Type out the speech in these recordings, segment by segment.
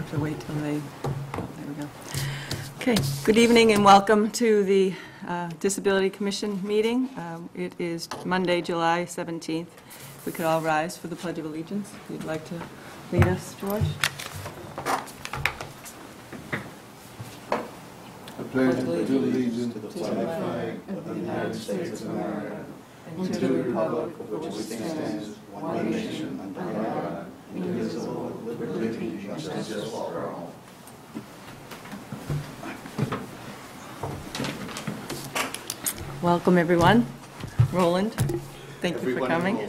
have to wait till they, oh, there we go. Okay, good evening and welcome to the Disability Commission meeting. It is Monday, July 17th. We could all rise for the Pledge of Allegiance. If you'd like to lead us, George. I pledge allegiance to the flag of the United States of America and to the republic for which it stands, one nation, under God, indivisible, with liberty and justice for all. Welcome, everyone. Roland, thank you for coming.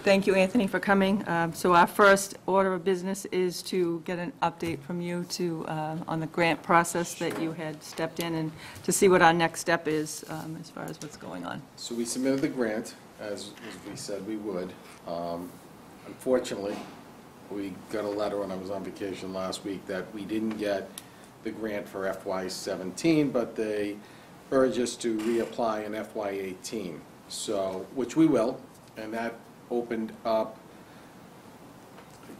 Thank you, Anthony, for coming. So our first order of business is to get an update from you on the grant process that you had stepped in and to see what our next step is as far as what's going on. So we submitted the grant, as we said we would. Unfortunately, we got a letter when I was on vacation last week that we didn't get the grant for FY17, but they urged us to reapply in FY18, so, which we will, and that opened up,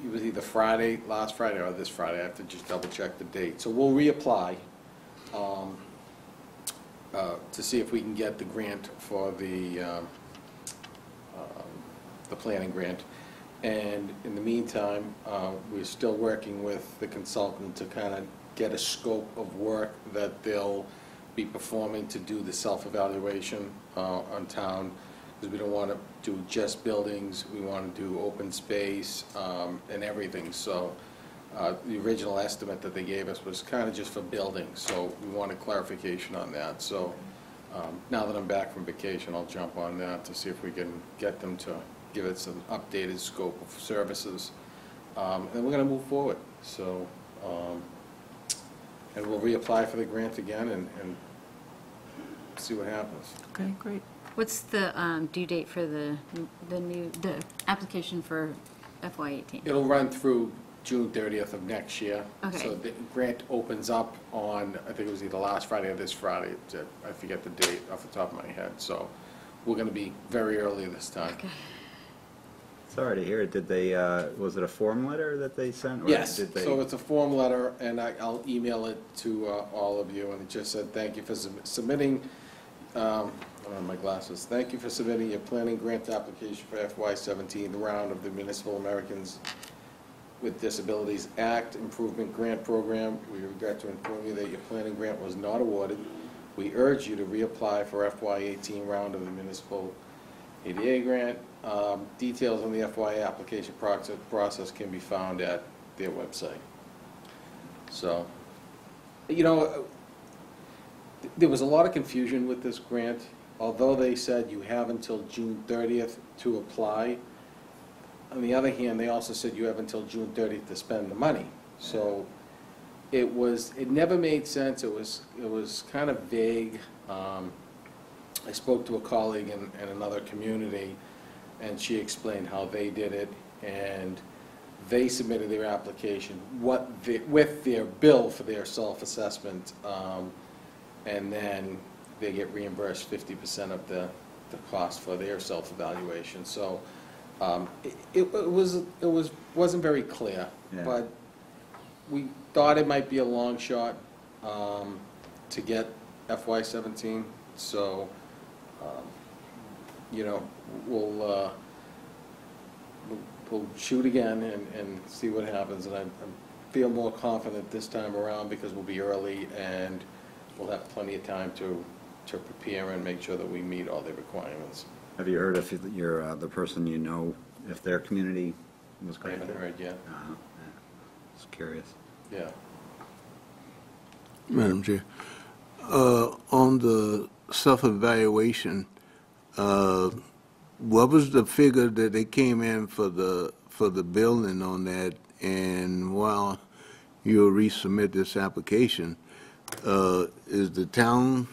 it was either last Friday or this Friday. I have to just double check the date. So we'll reapply to see if we can get the grant for the planning grant. And in the meantime, we're still working with the consultant to kind of get a scope of work that they'll be performing to do the self-evaluation on town. Because we don't want to do just buildings, we want to do open space and everything. So the original estimate that they gave us was kind of just for buildings, so we wanted clarification on that. So now that I'm back from vacation, I'll jump on that to see if we can get them to give us an updated scope of services. And we're going to move forward. So, and we'll reapply for the grant again and see what happens. Okay, great. What's the due date for the application for FY18? It'll run through June 30th of next year. Okay. So the grant opens up on, I think it was either last Friday or this Friday. I forget the date off the top of my head. So we're going to be very early this time. Okay. Sorry to hear it. Did they, was it a form letter that they sent? Or Yes, did they... so it's a form letter, and I'll email it to all of you, and it just said, thank you for submitting, I don't have my glasses, thank you for submitting your planning grant application for FY17, the round of the Municipal Americans with Disabilities Act Improvement Grant Program. We regret to inform you that your planning grant was not awarded. We urge you to reapply for FY18 round of the Municipal ADA grant. Details on the FY application process can be found at their website. So, you know, there was a lot of confusion with this grant. Although they said you have until June 30th to apply, on the other hand, they also said you have until June 30th to spend the money. So it never made sense. It was kind of vague. I spoke to a colleague in another community, and she explained how they did it, and they submitted their application with their bill for their self-assessment, and then they get reimbursed 50% of the cost for their self-evaluation. So it wasn't very clear, yeah. But we thought it might be a long shot to get FY17. So you know, we'll shoot again and see what happens. And I feel more confident this time around because we'll be early and we'll have plenty of time to prepare and make sure that we meet all the requirements. Have you heard if you're the person you know, if their community was granted? I haven't heard yet. Yeah. Just curious. Yeah. Madam Chair, on the self-evaluation, what was the figure that they came in for the building on that? And while you'll resubmit this application, is the town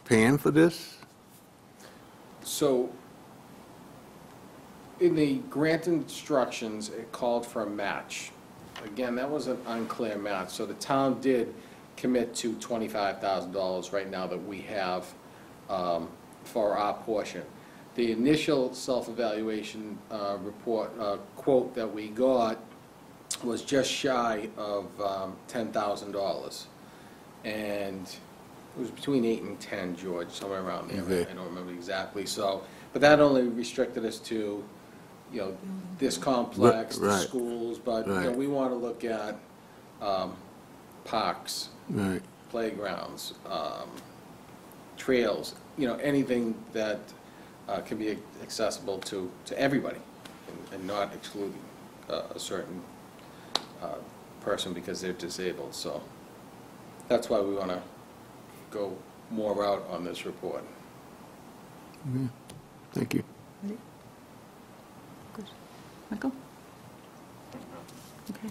paying for this? So in the grant instructions, it called for a match. Again, that was an unclear match. So the town did commit to $25,000 right now that we have for our portion. the initial self-evaluation report, quote that we got was just shy of $10,000. And it was between 8 and 10, George, somewhere around there. Okay. I don't remember exactly. So, but that only restricted us to, this complex, the Right. schools. But, Right. we want to look at parks, Right. playgrounds, trails, anything that can be accessible to everybody and not excluding a certain person because they're disabled. So that's why we want to go more route on this report. Thank you. Ready? Good. Michael? Okay.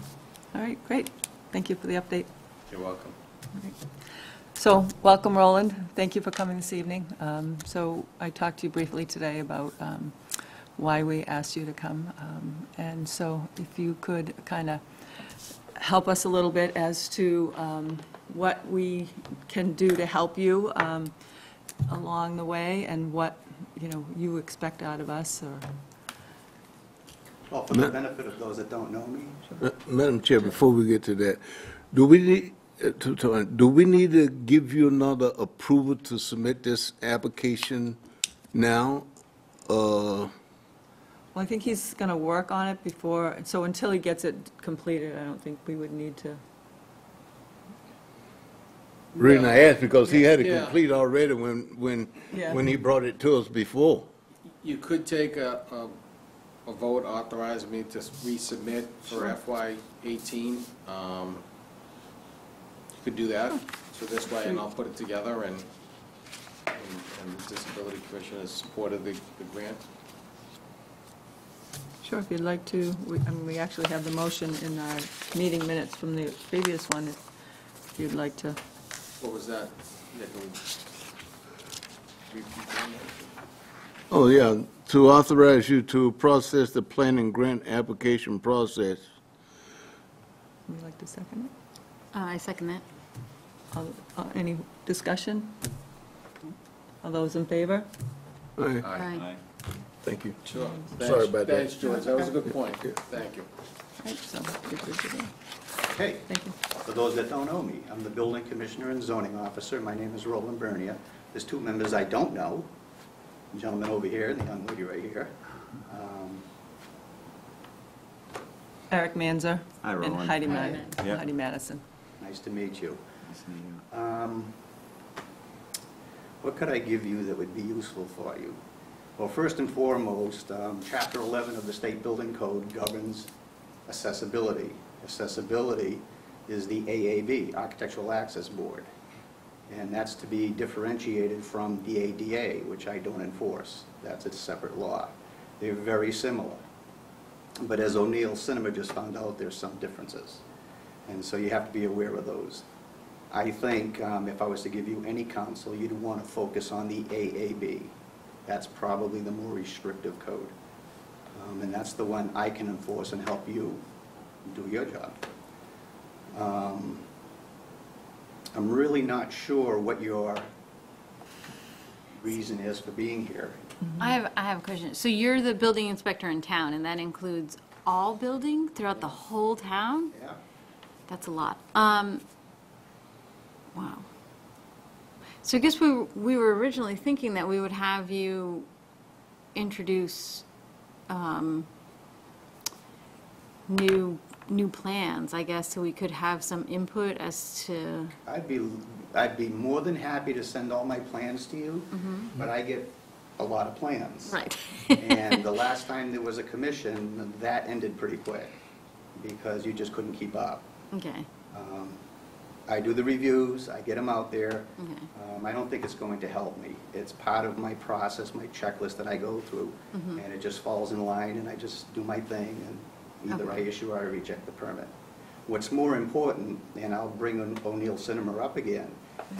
All right, great. Thank you for the update. You're welcome. All right. So, welcome, Roland. Thank you for coming this evening. So, I talked to you briefly today about why we asked you to come. And so, if you could kind of help us a little bit as to what we can do to help you along the way and what, you expect out of us, or... Well, for the benefit of those that don't know me, Madam Chair, before we get to that, do we need, do we need to give you another approval to submit this application now? Well, I think he's going to work on it before, so until he gets it completed, I don't think we would need to. Reason I asked, because he had it Yeah. complete already when Yeah. he brought it to us before. You could take a vote authorizing me to resubmit for FY '18. You could do that, so this way, and I'll put it together, and the Disability Commission has supported the grant. Sure, if you'd like to, we actually have the motion in our meeting minutes from the previous one, if you'd like to. What was that? Yeah, can we repeat that? Oh, yeah, to authorize you to process the planning grant application process. Would you like to second it? I second that. Any discussion? All those in favor? Aye. Aye. Thank you. Sure. Sorry about that. Thanks, George, that was a good point. Thank you. Right, so, you're good to go. okay, Thank you. for those that don't know me, I'm the building commissioner and zoning officer. My name is Roland Bernia. There's two members I don't know, the gentleman over here and the young lady right here. Eric Manzer. Hi, And Roland. Heidi Hi. Yep. Heidi Madison. Nice to meet you. Nice to meet you. What could I give you that would be useful for you? Well, first and foremost, Chapter 11 of the State Building Code governs accessibility. Accessibility is the AAB, Architectural Access Board, and that's to be differentiated from the ADA, which I don't enforce. That's a separate law. They're very similar. But as O'Neill Cinema just found out, there's some differences. And so you have to be aware of those. I think if I was to give you any counsel, you'd want to focus on the AAB. That's probably the more restrictive code. And that's the one I can enforce and help you do your job. I'm really not sure what your reason is for being here. I have a question. So you're the building inspector in town, and that includes all building throughout the whole town? Yeah. That's a lot. Wow. So I guess we were originally thinking that we would have you introduce new plans, I guess, so we could have some input as to. I'd be more than happy to send all my plans to you, but I get a lot of plans. Right. And the last time there was a commission, that ended pretty quick because you just couldn't keep up. Okay. I do the reviews, I get them out there. Okay. I don't think it's going to help me. It's part of my process, my checklist that I go through, and it just falls in line, and I just do my thing, and either I Okay. issue or I reject the permit. What's more important, and I'll bring O'Neill Cinema up again,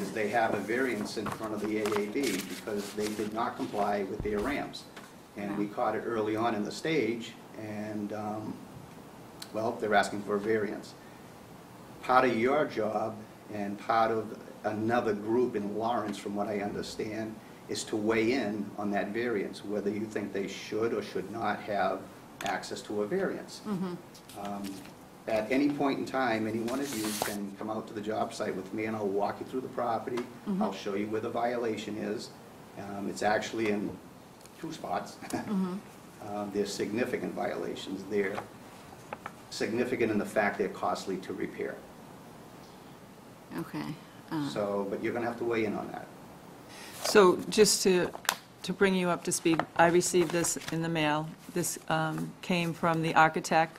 is they have a variance in front of the AAB because they did not comply with their ramps. And we caught it early on in the stage, and, well, they're asking for a variance. Part of your job and part of another group in Lawrence, from what I understand, is to weigh in on that variance, whether you think they should or should not have access to a variance. At any point in time, any one of you can come out to the job site with me and I'll walk you through the property. I'll show you where the violation is. It's actually in 2 spots. There's significant violations. They're significant in the fact they're costly to repair. Okay. So, but you're going to have to weigh in on that. So just to bring you up to speed, I received this in the mail. This came from the architect.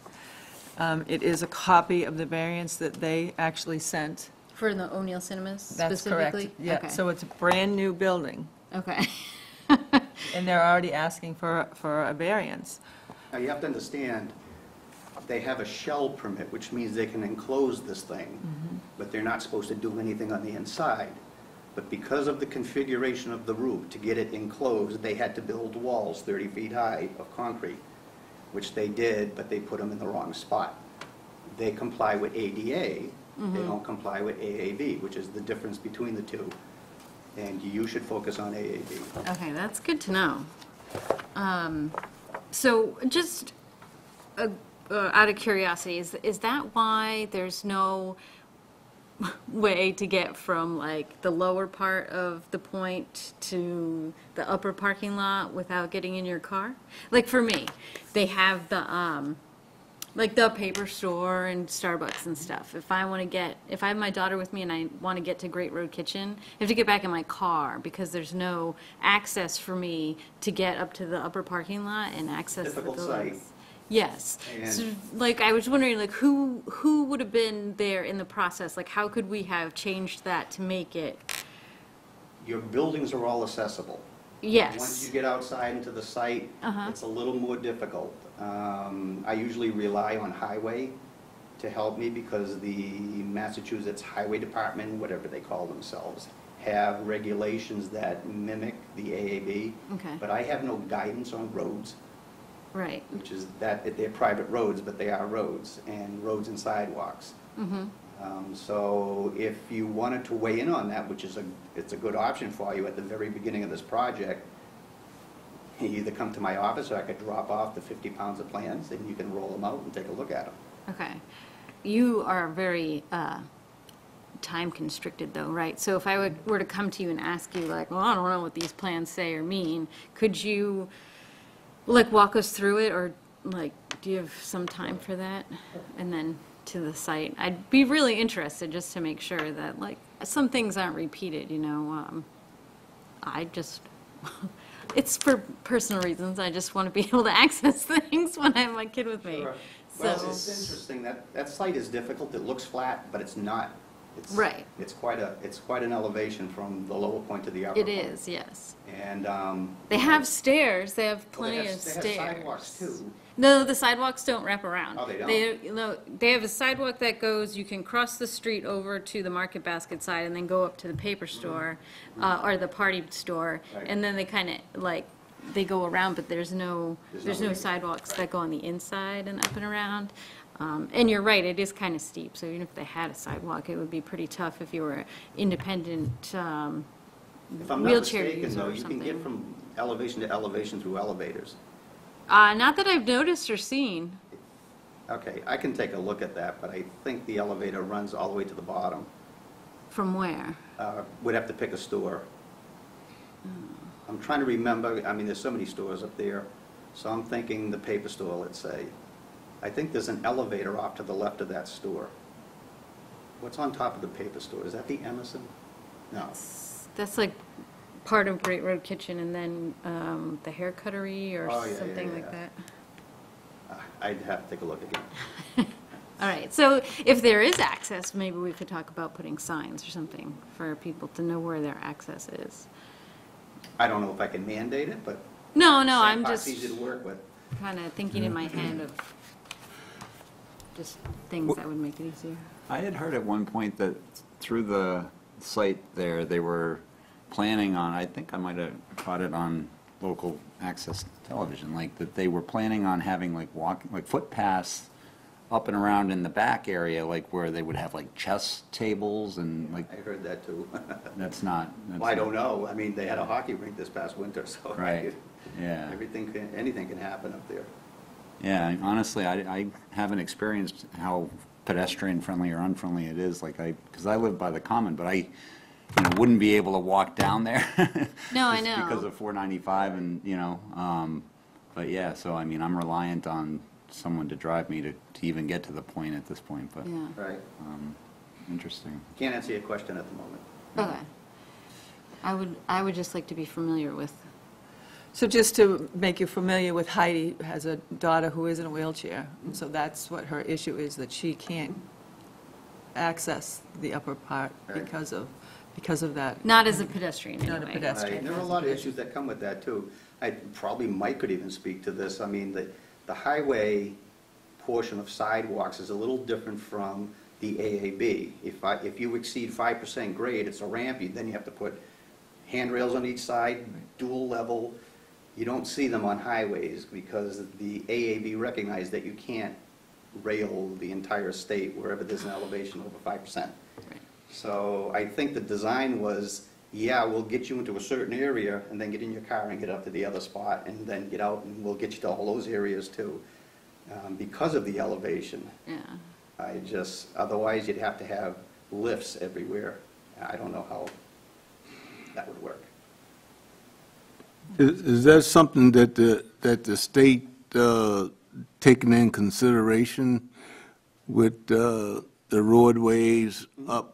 It is a copy of the variance that they actually sent. For the O'Neill Cinemas That's specifically? correct. Yeah, Okay. so it's a brand-new building, Okay. and they're already asking for a variance. Now, you have to understand, they have a shell permit, which means they can enclose this thing, but they're not supposed to do anything on the inside. But because of the configuration of the roof, to get it enclosed, they had to build walls 30 feet high of concrete, which they did, but they put them in the wrong spot. They comply with ADA, they don't comply with AAB, which is the difference between the two. And you should focus on AAB. Okay, that's good to know. So just out of curiosity, is that why there's no way to get from like the lower part of the point to the upper parking lot without getting in your car? Like for me, they have the like the paper store and Starbucks and stuff. If I have my daughter with me and I want to get to Great Road Kitchen, I have to get back in my car because there's no access for me to get up to the upper parking lot and access the Difficult buildings. site. Yes. And- So, like, I was wondering, like, who would have been there in the process? Like, how could we have changed that to make it? Your buildings are all accessible. Yes. Once you get outside into the site, it's a little more difficult. I usually rely on highway to help me because the Massachusetts Highway Department, whatever they call themselves, have regulations that mimic the AAB. Okay. But I have no guidance on roads, Right. which is that they're private roads, but they are roads, and roads and sidewalks. So if you wanted to weigh in on that, which is it's a good option for you at the very beginning of this project, you either come to my office or I could drop off the 50 pounds of plans and you can roll them out and take a look at them. Okay. You are very time constricted though, right? So if I were to come to you and ask you like, well, I don't know what these plans say or mean, could you like walk us through it, or like, do you have some time for that? And then to the site. I'd be really interested just to make sure that like some things aren't repeated, you know. I just, it's for personal reasons. I just want to be able to access things when I have my kid with me. Sure. So, Well, it's interesting, that site is difficult, it looks flat, but it's not. It's, Right. It's quite an elevation from the lower point to the upper it point. is, yes. And, They have stairs, they have well, plenty of they stairs. have sidewalks too. No, the sidewalks don't wrap around. Oh, they don't? No, they have a sidewalk that goes, you can cross the street over to the Market Basket side and then go up to the paper store, or the party store, Right. and then they kind of, like, they go around, but there's no way. sidewalks Right. that go on the inside and up and around. And you're right, it is kind of steep, so even if they had a sidewalk, it would be pretty tough if you were independent, If I'm not wheelchair mistaken, user though, or you can get something. from elevation to elevation through elevators. Not that I've noticed or seen. Okay, I can take a look at that, but I think the elevator runs all the way to the bottom. From where? We'd have to pick a store. I'm trying to remember, I mean, there's so many stores up there, so I'm thinking the paper store, let's say. I think there's an elevator off to the left of that store. What's on top of the paper store? Is that the Emerson? No. That's like part of Great Road Kitchen, and then the hair cuttery or Oh, yeah, something yeah, like yeah. that. I'd have to take a look again. All right, so if there is access, maybe we could talk about putting signs or something for people to know where their access is. I don't know if I can mandate it, but No, same I'm part's just easy to work with. kind of thinking in my head of just things that would make it easier. I had heard at one point that through the site there, they were planning on, I think I might have caught it on local access television, like that they were planning on having like footpaths up and around in the back area, like where they would have like chess tables and like, I heard that too. that's not. Well, I don't know. I mean, they had a hockey rink this past winter, so. Right, yeah. Anything can happen up there. Yeah, honestly, I haven't experienced how pedestrian-friendly or unfriendly it is, like because I live by the Common, but I, wouldn't be able to walk down there. No, I just know. because of 495 and, but yeah, so I mean, I'm reliant on someone to drive me to even get to the point at this point, but, Yeah, Right. interesting. Can't answer your question at the moment. okay. I would just like to be familiar with, So just to make you familiar with Heidi, has a daughter who is in a wheelchair, and so that's what her issue is, that she can't access the upper part Right. because of that. not as a pedestrian Not a anyway. pedestrian. Right, there are a lot of issues that come with that, too. Mike could even speak to this. I mean, the highway portion of sidewalks is a little different from the AAB. If you exceed 5% grade, it's a ramp, then you have to put handrails on each side, dual level. You don't see them on highways because the AAB recognized that you can't rail the entire state wherever there's an elevation over 5%. So I think the design was, yeah, we'll get you into a certain area and then get in your car and get up to the other spot and then get out and we'll get you to all those areas too. Because of the elevation, Yeah. Otherwise you'd have to have lifts everywhere. I don't know how that would work. Is that something that the state taking in consideration with the roadways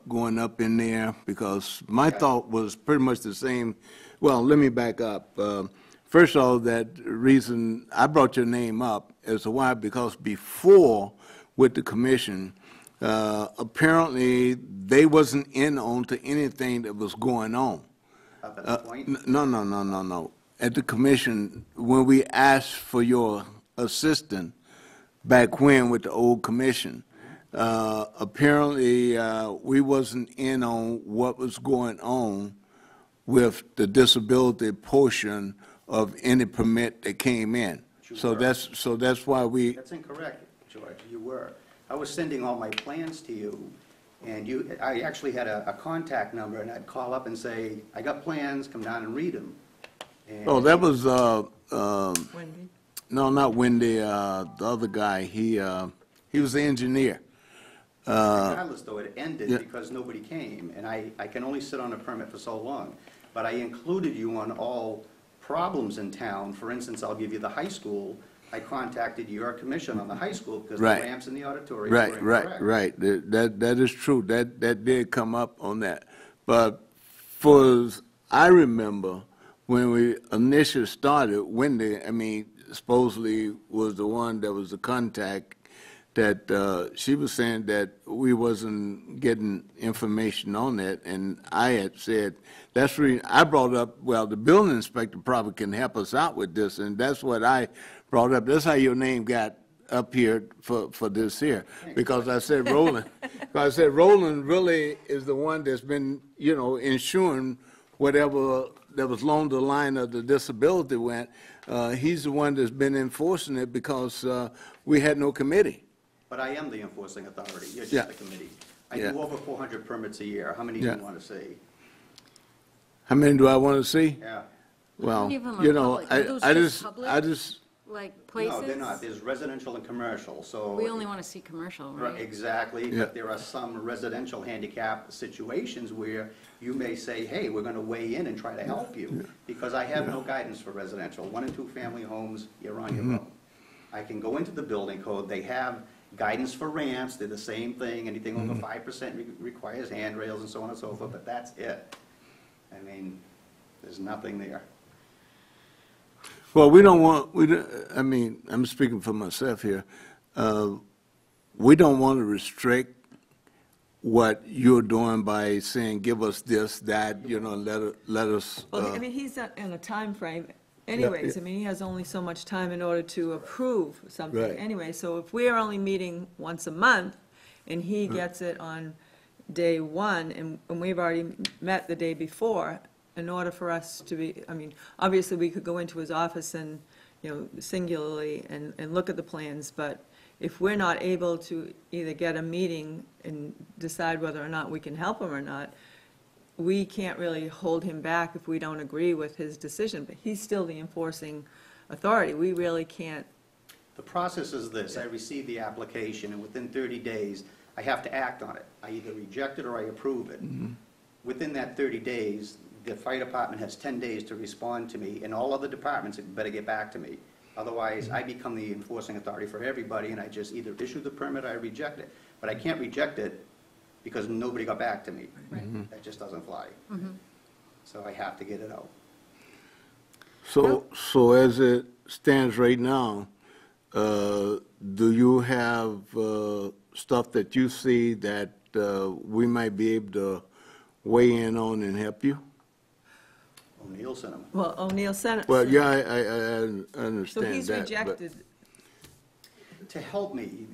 going up in there? Because my thought was pretty much the same. Well, let me back up. First of all, that reason I brought your name up as to why, because before with the commission, apparently they wasn't in on to anything that was going on. Up at the point? No. At the commission, when we asked for your assistant back when with the old commission, apparently we wasn't in on what was going on with the disability portion of any permit that came in. You So were. that's why we, That's incorrect, George, you were. I was sending all my plans to you, and I actually had a contact number, and I'd call up and say, I got plans, come down and read them. oh, that was, Wendy? no, not Wendy, the other guy, he was the engineer. Regardless, though, it ended yeah. because nobody came, and I can only sit on a permit for so long. But I included you on all problems in town. For instance, I'll give you the high school. I contacted your commission on the high school because the Right. ramps in the auditorium were incorrect. Right. That is true. That did come up on that. But I remember when we initially started, Wendy, I mean, supposedly was the one that was the contact, that she was saying that we wasn't getting information on that, and I had said, that's the reason I brought up, well, the building inspector probably can help us out with this, and that's what I brought up. That's how your name got up here for this here, because I said Roland. Because I said Roland really is the one that's been, ensuring whatever that was along the line of the disability went. He's the one that's been enforcing it because we had no committee. But I am the enforcing authority, you're Yeah. just the committee. I Yeah. do over 400 permits a year, how many do Yeah. you want to see? How many do I want to see? Yeah. Well, Many of them are public. Are those I just just, public? I just, Like places? No, they're not, there's residential and commercial, so. We only want to see commercial, right? Exactly, Yeah. but there are some residential handicap situations where you may say, hey, we're gonna weigh in and try to help you, because I have no guidance for residential. 1 and 2 family homes, you're on your own. I can go into the building code, they have guidance for ramps, they're the same thing, anything over 5% requires handrails and so on and so forth, but that's it. I mean, there's nothing there. well, we don't want, I mean, I'm speaking for myself here. We don't want to restrict what you're doing by saying, give us this, that, let us. Well, I mean, he's not in a time frame anyways. yeah. I mean, he has only so much time in order to approve something Right. anyway. So if we're only meeting once a month, and he gets it on day one, and we've already met the day before, in order for us to be, I mean, obviously, we could go into his office and, singularly and look at the plans, but if we're not able to either get a meeting and decide whether or not we can help him or not, we can't really hold him back if we don't agree with his decision, but he's still the enforcing authority. We really can't. The process is this: I receive the application, and within 30 days, I have to act on it. I either reject it or I approve it. Within that 30 days, the fire department has 10 days to respond to me, and all other departments better get back to me. Otherwise, I become the enforcing authority for everybody, and I just either issue the permit or I reject it. But I can't reject it because nobody got back to me. That just doesn't fly. So I have to get it out. So as it stands right now, do you have stuff that you see that we might be able to weigh in on and help you? O'Neill Cinema. Well, O'Neill Senate. Well, yeah, I understand that. So he's but- rejected. To help me,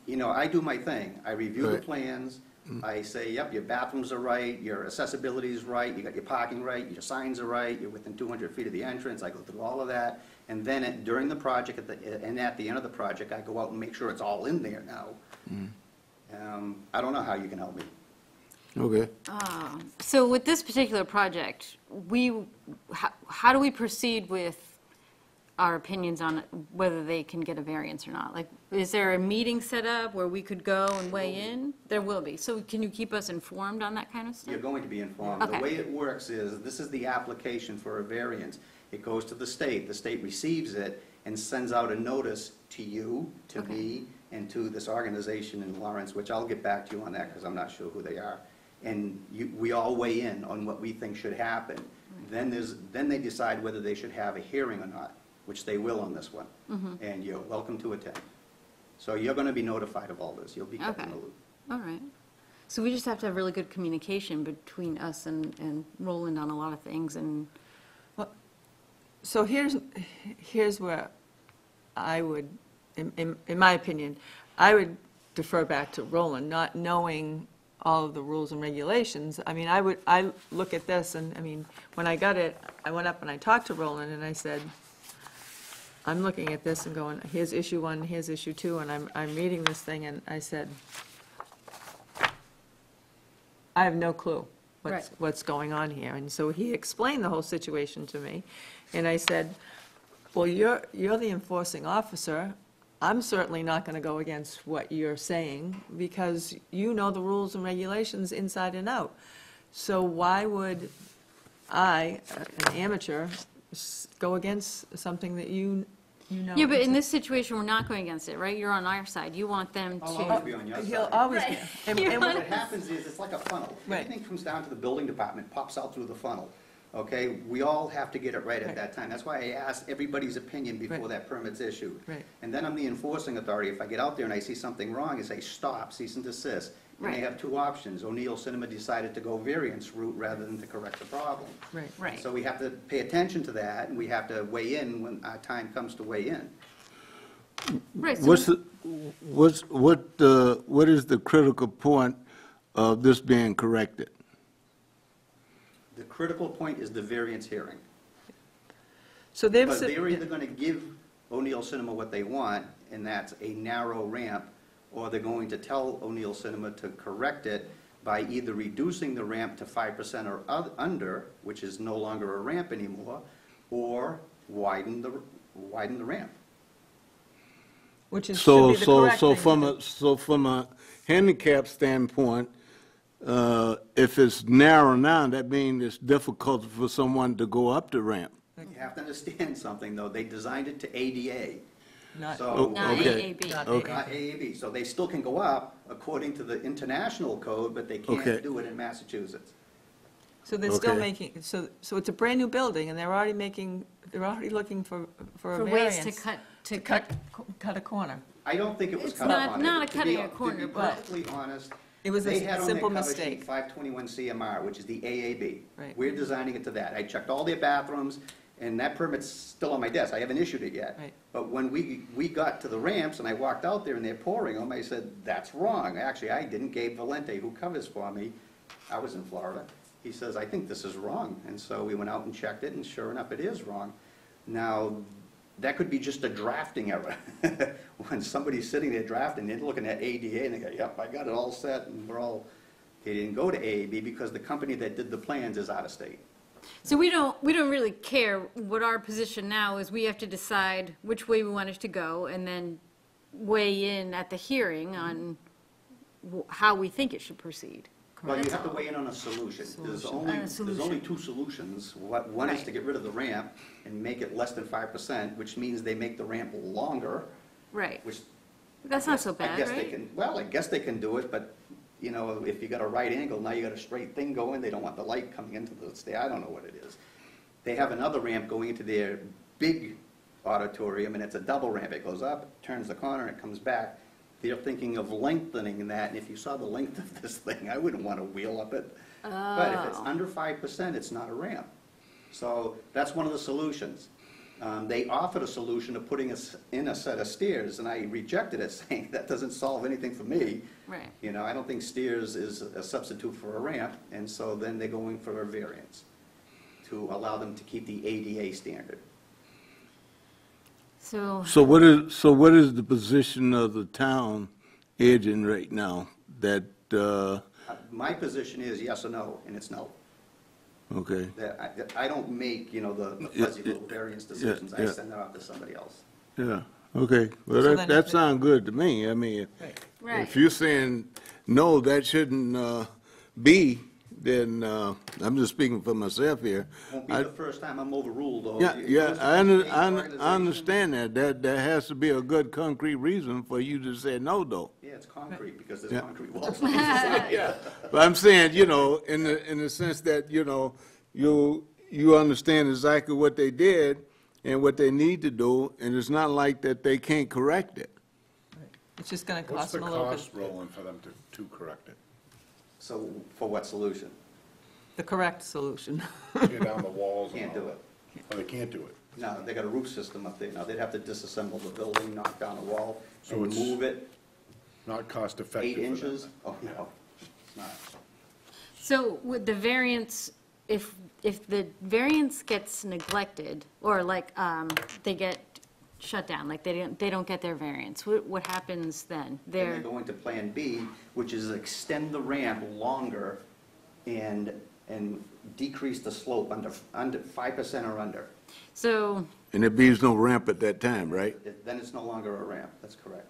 you know, I do my thing. I review the Right. plans. I say, yep, your bathrooms are right, your accessibility is right, you got your parking right, your signs are right, you're within 200 feet of the entrance. I go through all of that. And then during the project, and at the end of the project, I go out and make sure it's all in there now. I don't know how you can help me. Okay. So with this particular project, how do we proceed with our opinions on whether they can get a variance or not? Like, is there a meeting set up where we could go and weigh in? There will be. So can you keep us informed on that kind of stuff? You're going to be informed. Okay. The way it works is, this is the application for a variance. It goes to the state receives it and sends out a notice to you, to Okay. me, and to this organization in Lawrence, which I'll get back to you on that because I'm not sure who they are. And we all weigh in on what we think should happen. Then they decide whether they should have a hearing or not, which they will on this one. And you're welcome to attend. So you're going to be notified of all this. You'll be kept in the Okay. loop. All right. So we just have to have really good communication between us and Roland on a lot of things, and So here's where I would, in my opinion, I would defer back to Roland, not knowing all of the rules and regulations. I mean, I look at this, and, I mean, when I got it, I went up and I talked to Roland, and I said, I'm looking at this and going, here's issue 1, here's issue 2, and I'm reading this thing, and I said, I have no clue Right. what's going on here. And so he explained the whole situation to me, and I said, well, you're the enforcing officer. I'm certainly not going to go against what you're saying, because you know the rules and regulations inside and out. So why would I, an amateur, go against something that you know? yeah, but in this situation, we're not going against it, right? You're on our side. You want them I'll to. always be on your He'll side. always be. And What happens is, it's like a funnel. Right. Everything comes down to the building department, pops out through the funnel. Okay? We all have to get it right at Right. that time. That's why I ask everybody's opinion before Right. that permit's issued. Right. And then I'm the enforcing authority. If I get out there and I see something wrong, I say, stop, cease and desist. And Right. they have 2 options. O'Neill Cinema decided to go variance route rather than to correct the problem. Right. Right. So we have to pay attention to that, and we have to weigh in when our time comes to weigh in. Right, so What is the critical point of this being corrected? The critical point is the variance hearing. So they've. But they're either going to give O'Neill Cinema what they want, and that's a narrow ramp, or they're going to tell O'Neill Cinema to correct it by either reducing the ramp to 5% or under, which is no longer a ramp anymore, or widen the ramp. Which is, should So, be the correct thing to do. so from a handicap standpoint, if it's narrow now, that means it's difficult for someone to go up the ramp. You have to understand something, though. They designed it to ADA. Not- So not Okay. AAB. Not Okay. Not AAB. So they still can go up according to the international code, but they Okay. can't do it in Massachusetts. So they're still Okay. making, so it's a brand-new building, and they're already looking for a For variance. ways to Cut a corner. I don't think it was It's cut not- up on it. not a To be- cutting a corner, To be but- perfectly honest, It was a they had on their simple cover mistake. sheet 521 CMR, which is the AAB. Right. We're designing it to that. I checked all their bathrooms, and that permit's still on my desk. I haven't issued it yet. Right. But when we got to the ramps and I walked out there and they're pouring them, I said, that's wrong. Actually, I didn't. Gabe Valente, who covers for me, I was in Florida, he says, I think this is wrong. And so we went out and checked it, and sure enough, it is wrong. Now, that could be just a drafting error. When somebody's sitting there drafting, they're looking at ADA and they go, yep, I got it all set, and they didn't go to AAB because the company that did the plans is out of state. So we don't really care what our position now is. We have to decide which way we want it to go and then weigh in at the hearing on how we think it should proceed. Well, you have to weigh in on a solution. There's only two solutions. One is Right. to get rid of the ramp and make it less than 5%, which means they make the ramp longer, Right. which. That's not so I bad, guess they right? can. Well, I guess they can do it, but, you know, if you got a right angle, now you got a straight thing going, they don't want the light coming into the stair, I don't know what it is. They have another ramp going into their big auditorium, and it's a double ramp. It goes up, turns the corner, and it comes back. They're thinking of lengthening that, and if you saw the length of this thing, I wouldn't want to wheel up it. But if it's under 5%, it's not a ramp. So that's one of the solutions. They offered a solution of putting us in a set of stairs, and I rejected it, saying that doesn't solve anything for me. Right. You know, I don't think stairs is a substitute for a ramp, and so then they're going for a variance to allow them to keep the ADA standard. So, So what is the position of the town agent right now? That, My position is yes or no, and it's no. okay, That I don't make, you know, the fuzzy little variance decisions. I yeah. send it off to somebody else. yeah, okay. Well, So that then if it- sounds good to me. I mean, right. if you're saying, no, that shouldn't be, then I'm just speaking for myself here. Won't be the first time I'm overruled, though. Yeah, It yeah, goes to I the state I organization. understand that. There has to be a good concrete reason for you to say no, though. Yeah, it's concrete, because there's Yeah. concrete walls. But I'm saying, you know, in the sense that, you know, you understand exactly what they did and what they need to do, and it's not like that they can't correct it. It's just going to What's cost the them a little bit. cost rolling for them to correct it? So, for what solution? The correct solution. Tear down the walls and Can't all do that? it. Oh, they can't do it? No, they got a roof system up there. Now, they'd have to disassemble the building, knock down a wall, So and it's move it Not cost effective 8 for them? inches. Oh, no, it's not. So with the variance, if the variance gets neglected, or like, they get shut down, like they don't get their variance, what happens then? Then they go into Plan B, which is extend the ramp longer and decrease the slope under 5% or under. So, And there be no ramp at that time, right? Then it's no longer a ramp, that's correct.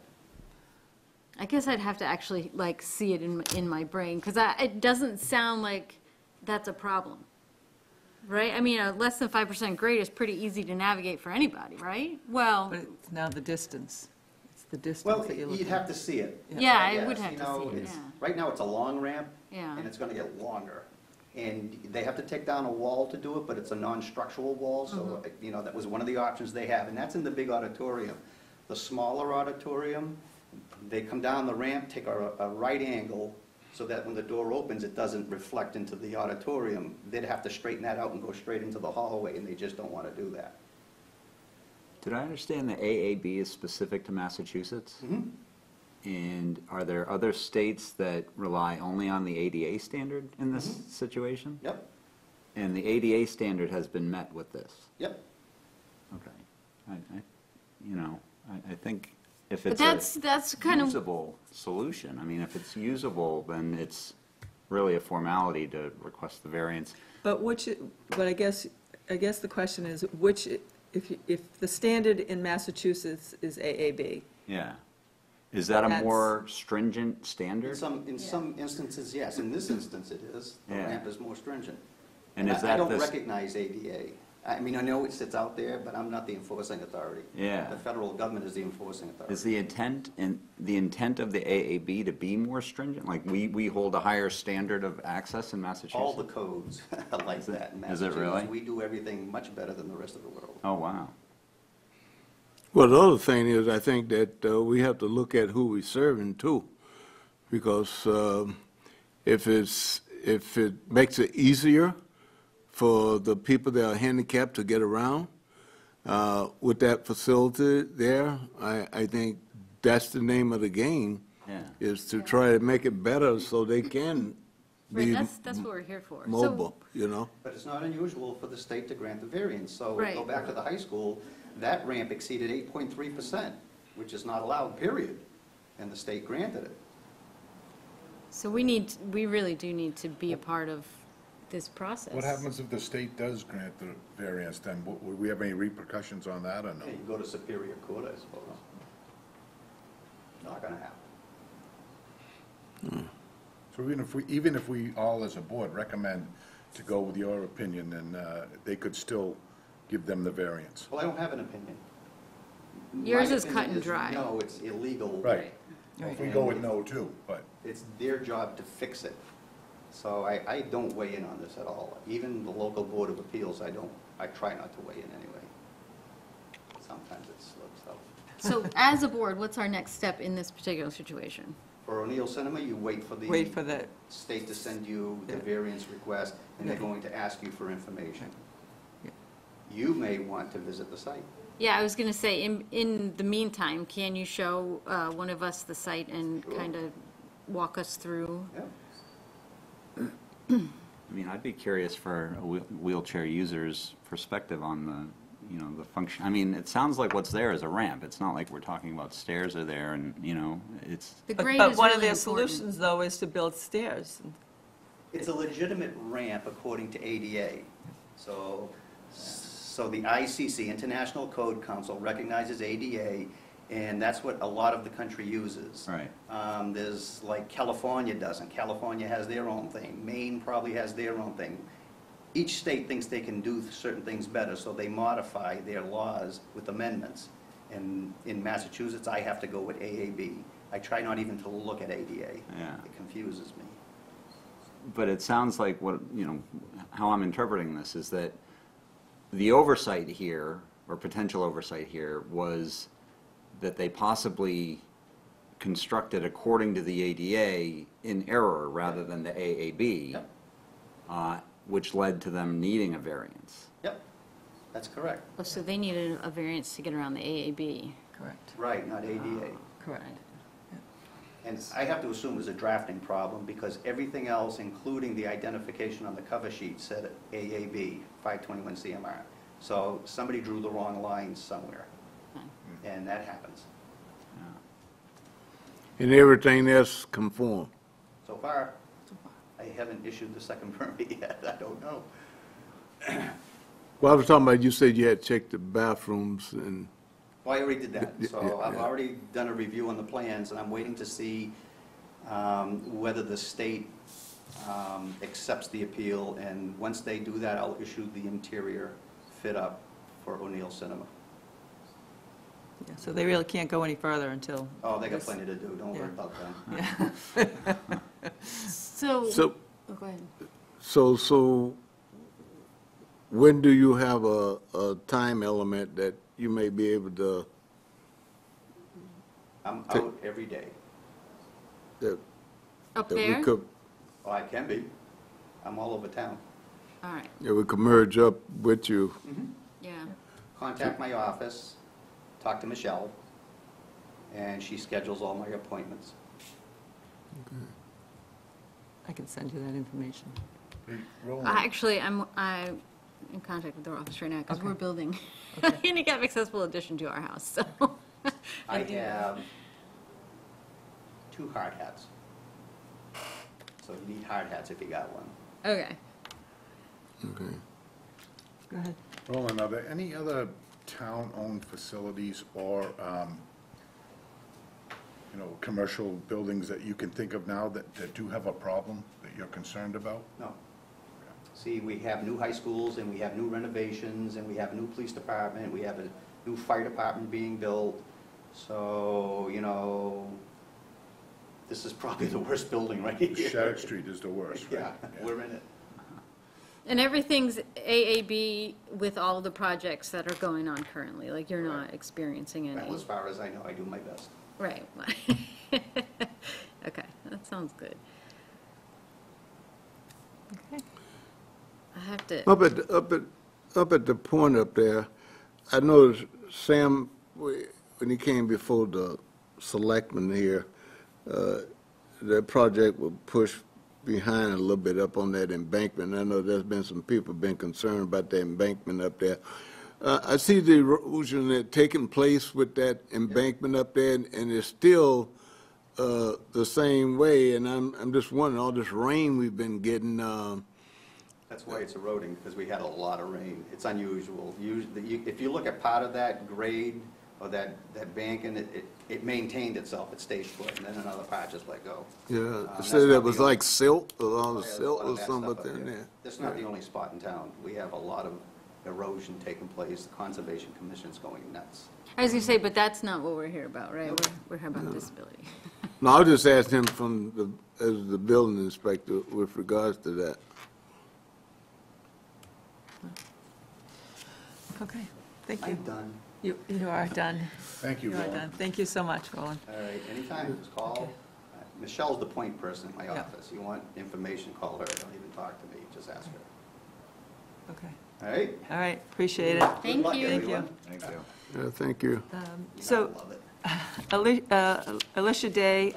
I guess I'd have to actually like see it in my brain, because it doesn't sound like that's a problem, right? I mean, a less than 5% grade is pretty easy to navigate for anybody, right? Well, But it's now the distance. It's the distance Well, that you're you'd looking have at. to see it. yeah, I Yes, would have you to know, see it, it's- yeah. Right now, it's a long ramp. Yeah. And it's gonna get longer. And they have to take down a wall to do it, but it's a non-structural wall, so, Mm-hmm. you know, that was one of the options they have, and that's in the big auditorium. The smaller auditorium, they come down the ramp, take a right angle, so that when the door opens, it doesn't reflect into the auditorium. They'd have to straighten that out and go straight into the hallway, and they just don't wanna do that. Did I understand the AAB is specific to Massachusetts? Mhm. And are there other states that rely only on the ADA standard in this Mm-hmm. situation? Yep, And the ADA standard has been met with this? yep. Okay. I think if But it's that's a kind of, usable solution, I mean, if it's usable, then it's really a formality to request the variance. But I guess the question is, if the standard in Massachusetts is AAB, Yeah. Is that a That's- more stringent standard? In some instances, yes. In this instance, it is. The Yeah. ramp is more stringent. And is I that don't this- recognize ADA. I mean, I know it sits out there, but I'm not the enforcing authority. Yeah. The federal government is the enforcing authority. Is the intent of the AAB to be more stringent? Like, we hold a higher standard of access in Massachusetts? All the codes are like that in Is it really? Massachusetts. We do everything much better than the rest of the world. Oh, wow. Well, the other thing is, I think that we have to look at who we're serving too, because if it makes it easier for the people that are handicapped to get around with that facility there, I think that's the name of the game. Yeah. Is to try to make it better so they can right, be that's what we're here for. So- mobile, you know? But it's not unusual for the state to grant the variance. So Right. go back to the high school, that ramp exceeded 8.3%, which is not allowed, period, and the state granted it. So we really do need to be a part of this process. What happens if the state does grant the variance, then would we have any repercussions on that, or no? Okay, you go to Superior Court, I suppose. Not gonna happen. So even if we all as a board recommend to go with your opinion, then they could still give them the variance. Well, I don't have an opinion. Yours My is cut opinion and dry. No, it's illegal. Right. If we go with no too, but It's their job to fix it. So I don't weigh in on this at all. Even the local Board of Appeals, I try not to weigh in anyway. Sometimes it slips out. So as a board, what's our next step in this particular situation? For O'Neill Cinema, you wait for Wait for the, state to send you the Yeah. variance request, and they're Yeah. going to ask you for information. Yeah. You may want to visit the site. Yeah, I was going to say, in the meantime, can you show one of us the site and Sure. kind of walk us through? Yeah. I mean, I'd be curious for a wheelchair user's perspective on the, you know, the function. I mean, it sounds like what's there is a ramp. It's not like we're talking about stairs are there and, you know, it's, The but grade but is one of really their important. solutions, though, is to build stairs. It's a legitimate ramp according to ADA. So the ICC, International Code Council, recognizes ADA, and that's what a lot of the country uses. right. There's, like, California doesn't. California has their own thing. Maine probably has their own thing. Each state thinks they can do certain things better, so they modify their laws with amendments. And in Massachusetts, I have to go with AAB. I try not even to look at ADA. Yeah. It confuses me. But it sounds like what, you know, how I'm interpreting this is that the oversight here, or potential oversight here, was that they possibly constructed according to the ADA in error rather than the AAB, Yep, which led to them needing a variance. yep, that's correct. Oh, so they needed a variance to get around the AAB. Correct. Right, not ADA. Correct. And I have to assume it was a drafting problem, because everything else, including the identification on the cover sheet, said AAB, 521 CMR. So somebody drew the wrong line somewhere, and that happens. And everything else conform. So far, I haven't issued the second permit yet, I don't know. Well, I was talking about, you said you had checked the bathrooms and, Well, I already did that, so Yeah, I've yeah. already done a review on the plans, and I'm waiting to see whether the state accepts the appeal, and once they do that, I'll issue the interior fit-up for O'Neill Cinema. Yeah, so they really can't go any further until. Oh, they got this- plenty to do, don't worry Yeah. about them. Yeah. So, so, oh, go ahead. so when do you have a time element that you may be able to, I'm out every day. that Up that we there? could, Oh, I can be. I'm all over town. All right, that we could merge up with you? yeah. Contact my office, talk to Michelle, and she schedules all my appointments. I can send you that information. Hey, Roland, Actually, I'm in contact with their office right now, because Okay. we're building a Okay. handicap accessible addition to our house, so. I have 2 hard hats. So you need hard hats if you got one. Okay. Okay. Go ahead. Roland, are there any other town-owned facilities or, you know, commercial buildings that you can think of now that do have a problem that you're concerned about? No. See, we have new high schools, and we have new renovations, and we have a new police department, we have a new fire department being built. So, you know, this is probably the worst building right here. Shattuck Street is the worst, right? Yeah, we're in it. And everything's AAB with all the projects that are going on currently, like you're not experiencing any. Well, as far as I know, I do my best. Right. Okay, that sounds good. Okay. I have to, Up at the point up there, I noticed Sam, when he came before the selectmen here, that project was pushed behind a little bit up on that embankment. I know there's been some people been concerned about the embankment up there. I see the erosion that taking place with that embankment up there, and it's still the same way, and I'm just wondering, all this rain we've been getting, That's why it's eroding, because we had a lot of rain. It's unusual. Usually, if you look at part of that grade or that bank, and it maintained itself, it stayed put, and then another part just let go. yeah, That's said not it was the only- like silt, or all the There's a silt lot or of that something stuff up in here. there. That's not the only spot in town. We have a lot of erosion taking place. The Conservation Commission's going nuts. I was gonna say, but that's not what we're here about, right? We're here about disability. No, I just asked him as the building inspector with regards to that. Okay, thank you. I'm done. You are done. Thank you, You are Roland. done. Thank you so much, Roland. All right, anytime, just call. Michelle's the point person in my Yeah. office. You want information, call her. Don't even talk to me, just ask her. Okay, All right? all right, appreciate it. Thank Good luck, you. Thank you. everyone. Thank you. Yeah, thank you. You're So, gonna love it. Alicia Day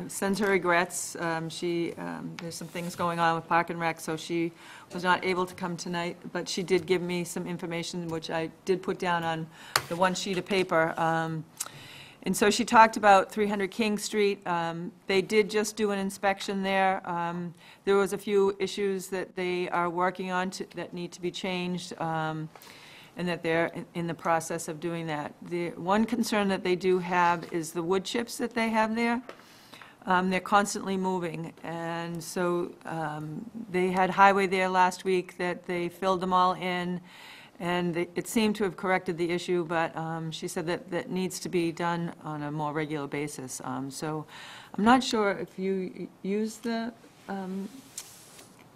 sends her regrets. There's some things going on with Park and Rec, so she was not able to come tonight, but she did give me some information, which I did put down on the one sheet of paper. And so she talked about 300 King Street. They did just do an inspection there. There was a few issues that they are working on that need to be changed, and that they're in the process of doing that. The one concern that they do have is the wood chips that they have there. They're constantly moving, and so they had highway there last week that they filled them all in, and it seemed to have corrected the issue, but she said that that needs to be done on a more regular basis. So I'm not sure if you use the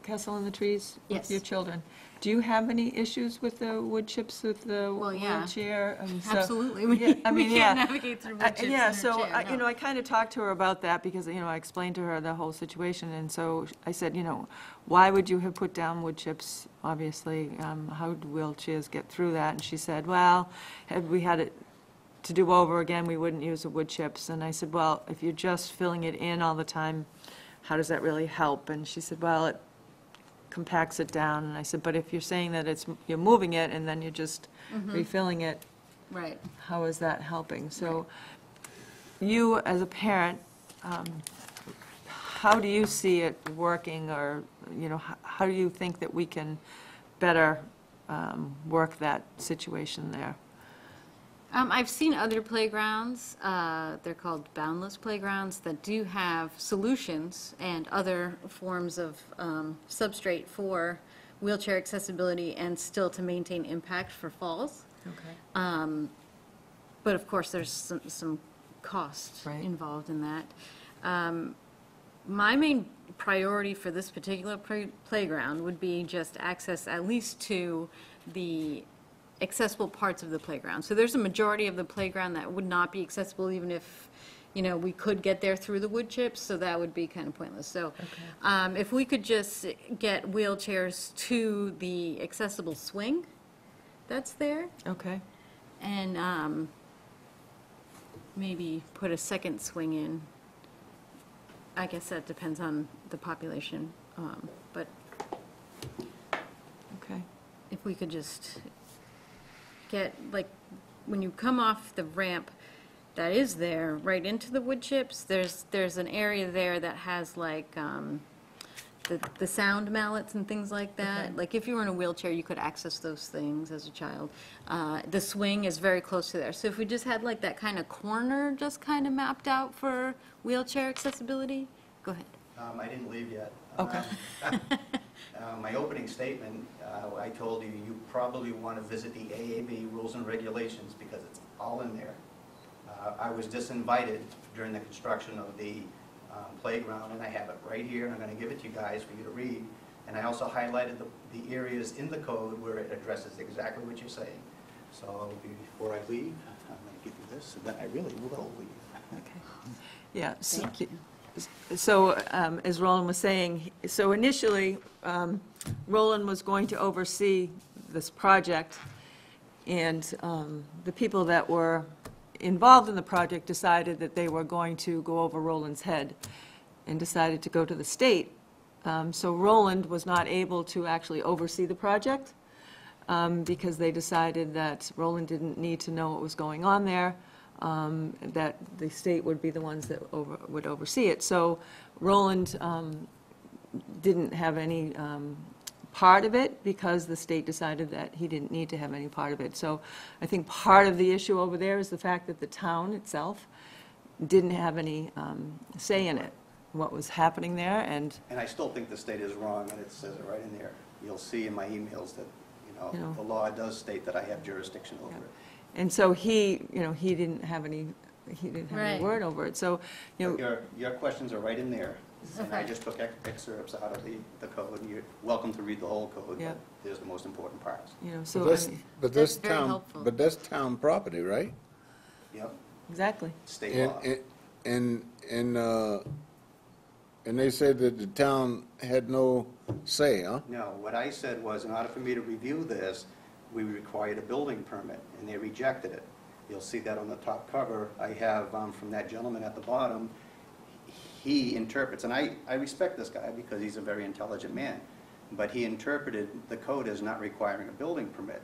Castle in the Trees with Yes. your children. Do you have any issues with the wood chips with the Well, yeah. wheelchair? So- Absolutely. We Yeah, I mean, we yeah. can't navigate through wood chips in Yeah, her so, chair, no. I kind of talked to her about that because, I explained to her the whole situation, and so I said, why would you have put down wood chips, obviously? How do wheelchairs get through that? And she said, well, had we had it to do over again, we wouldn't use the wood chips. And I said, well, if you're just filling it in all the time, how does that really help? And she said, well, it compacts it down. And I said, but if you're saying that you're moving it and then you're just refilling it, Right. how is that helping? So you, as a parent, how do you see it working, or, how do you think that we can better work that situation there? I've seen other playgrounds, they're called boundless playgrounds, that do have solutions and other forms of substrate for wheelchair accessibility and still to maintain impact for falls. Okay. But of course, there's some cost Right. involved in that. My main priority for this particular playground would be just access at least to the accessible parts of the playground. So there's a majority of the playground that would not be accessible even if, we could get there through the wood chips, so that would be kind of pointless. So if we could just get wheelchairs to the accessible swing that's there, Okay. and maybe put a second swing in. I guess that depends on the population, but Okay. if we could just get, like, when you come off the ramp that is there, right into the wood chips, there's an area there that has like, the sound mallets and things like that. Okay. Like, if you were in a wheelchair, you could access those things as a child. The swing is very close to there. So if we just had like that kind of corner just kind of mapped out for wheelchair accessibility, go ahead. I didn't leave yet. Okay. My opening statement, I told you, you probably want to visit the AAB rules and regulations because it's all in there. I was disinvited during the construction of the playground, and I have it right here, and I'm going to give it to you guys for you to read. And I also highlighted the areas in the code where it addresses exactly what you're saying. So before I leave, I'm going to give you this, and then I really will leave. Okay. Yeah. Thank you. So, as Roland was saying, so initially, Roland was going to oversee this project, and the people that were involved in the project decided that they were going to go over Roland's head and decided to go to the state. So Roland was not able to actually oversee the project. because they decided that Roland didn't need to know what was going on there, that the state would be the ones that would oversee it. So Roland didn't have any part of it because the state decided that he didn't need to have any part of it. So I think part of the issue over there is the fact that the town itself didn't have any say in it, what was happening there, and And I still think the state is wrong, and it says it right in there. You'll see in my emails that, You know. the law does state that I have jurisdiction over it. and so he didn't have any, any Right. word over it. So, But your questions are right in there. And I Okay. just took excerpts out of the code. You're welcome to read the whole code, Yeah. but there's the most important parts. so, But I that's, mean, but that's That's very town, helpful. but that's town property, right? Yep, exactly. state And, law. and they said that the town had no say, huh? No, what I said was, in order for me to review this, we required a building permit, and they rejected it. You'll see that on the top cover. I have, from that gentleman at the bottom, he interprets, and I respect this guy because he's a very intelligent man, but he interpreted the code as not requiring a building permit.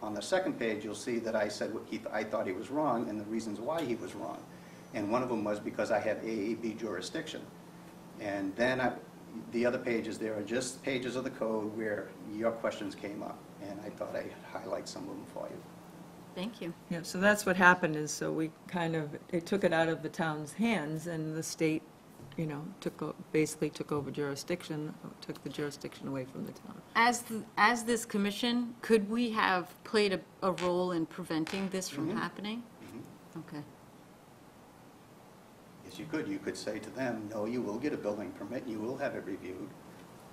On the second page, you'll see that I said I thought he was wrong and the reasons why he was wrong. And one of them was because I have AAB jurisdiction. And then the other pages there are just pages of the code where your questions came up, and I thought I'd highlight some of them for you. Thank you. Yeah, so that's what happened, is so we it took it out of the town's hands, and the state, basically took over jurisdiction, took the jurisdiction away from the town. As this commission, could we have played a role in preventing this from happening? Okay. Yes, you could. You could say to them, no, you will get a building permit, you will have it reviewed,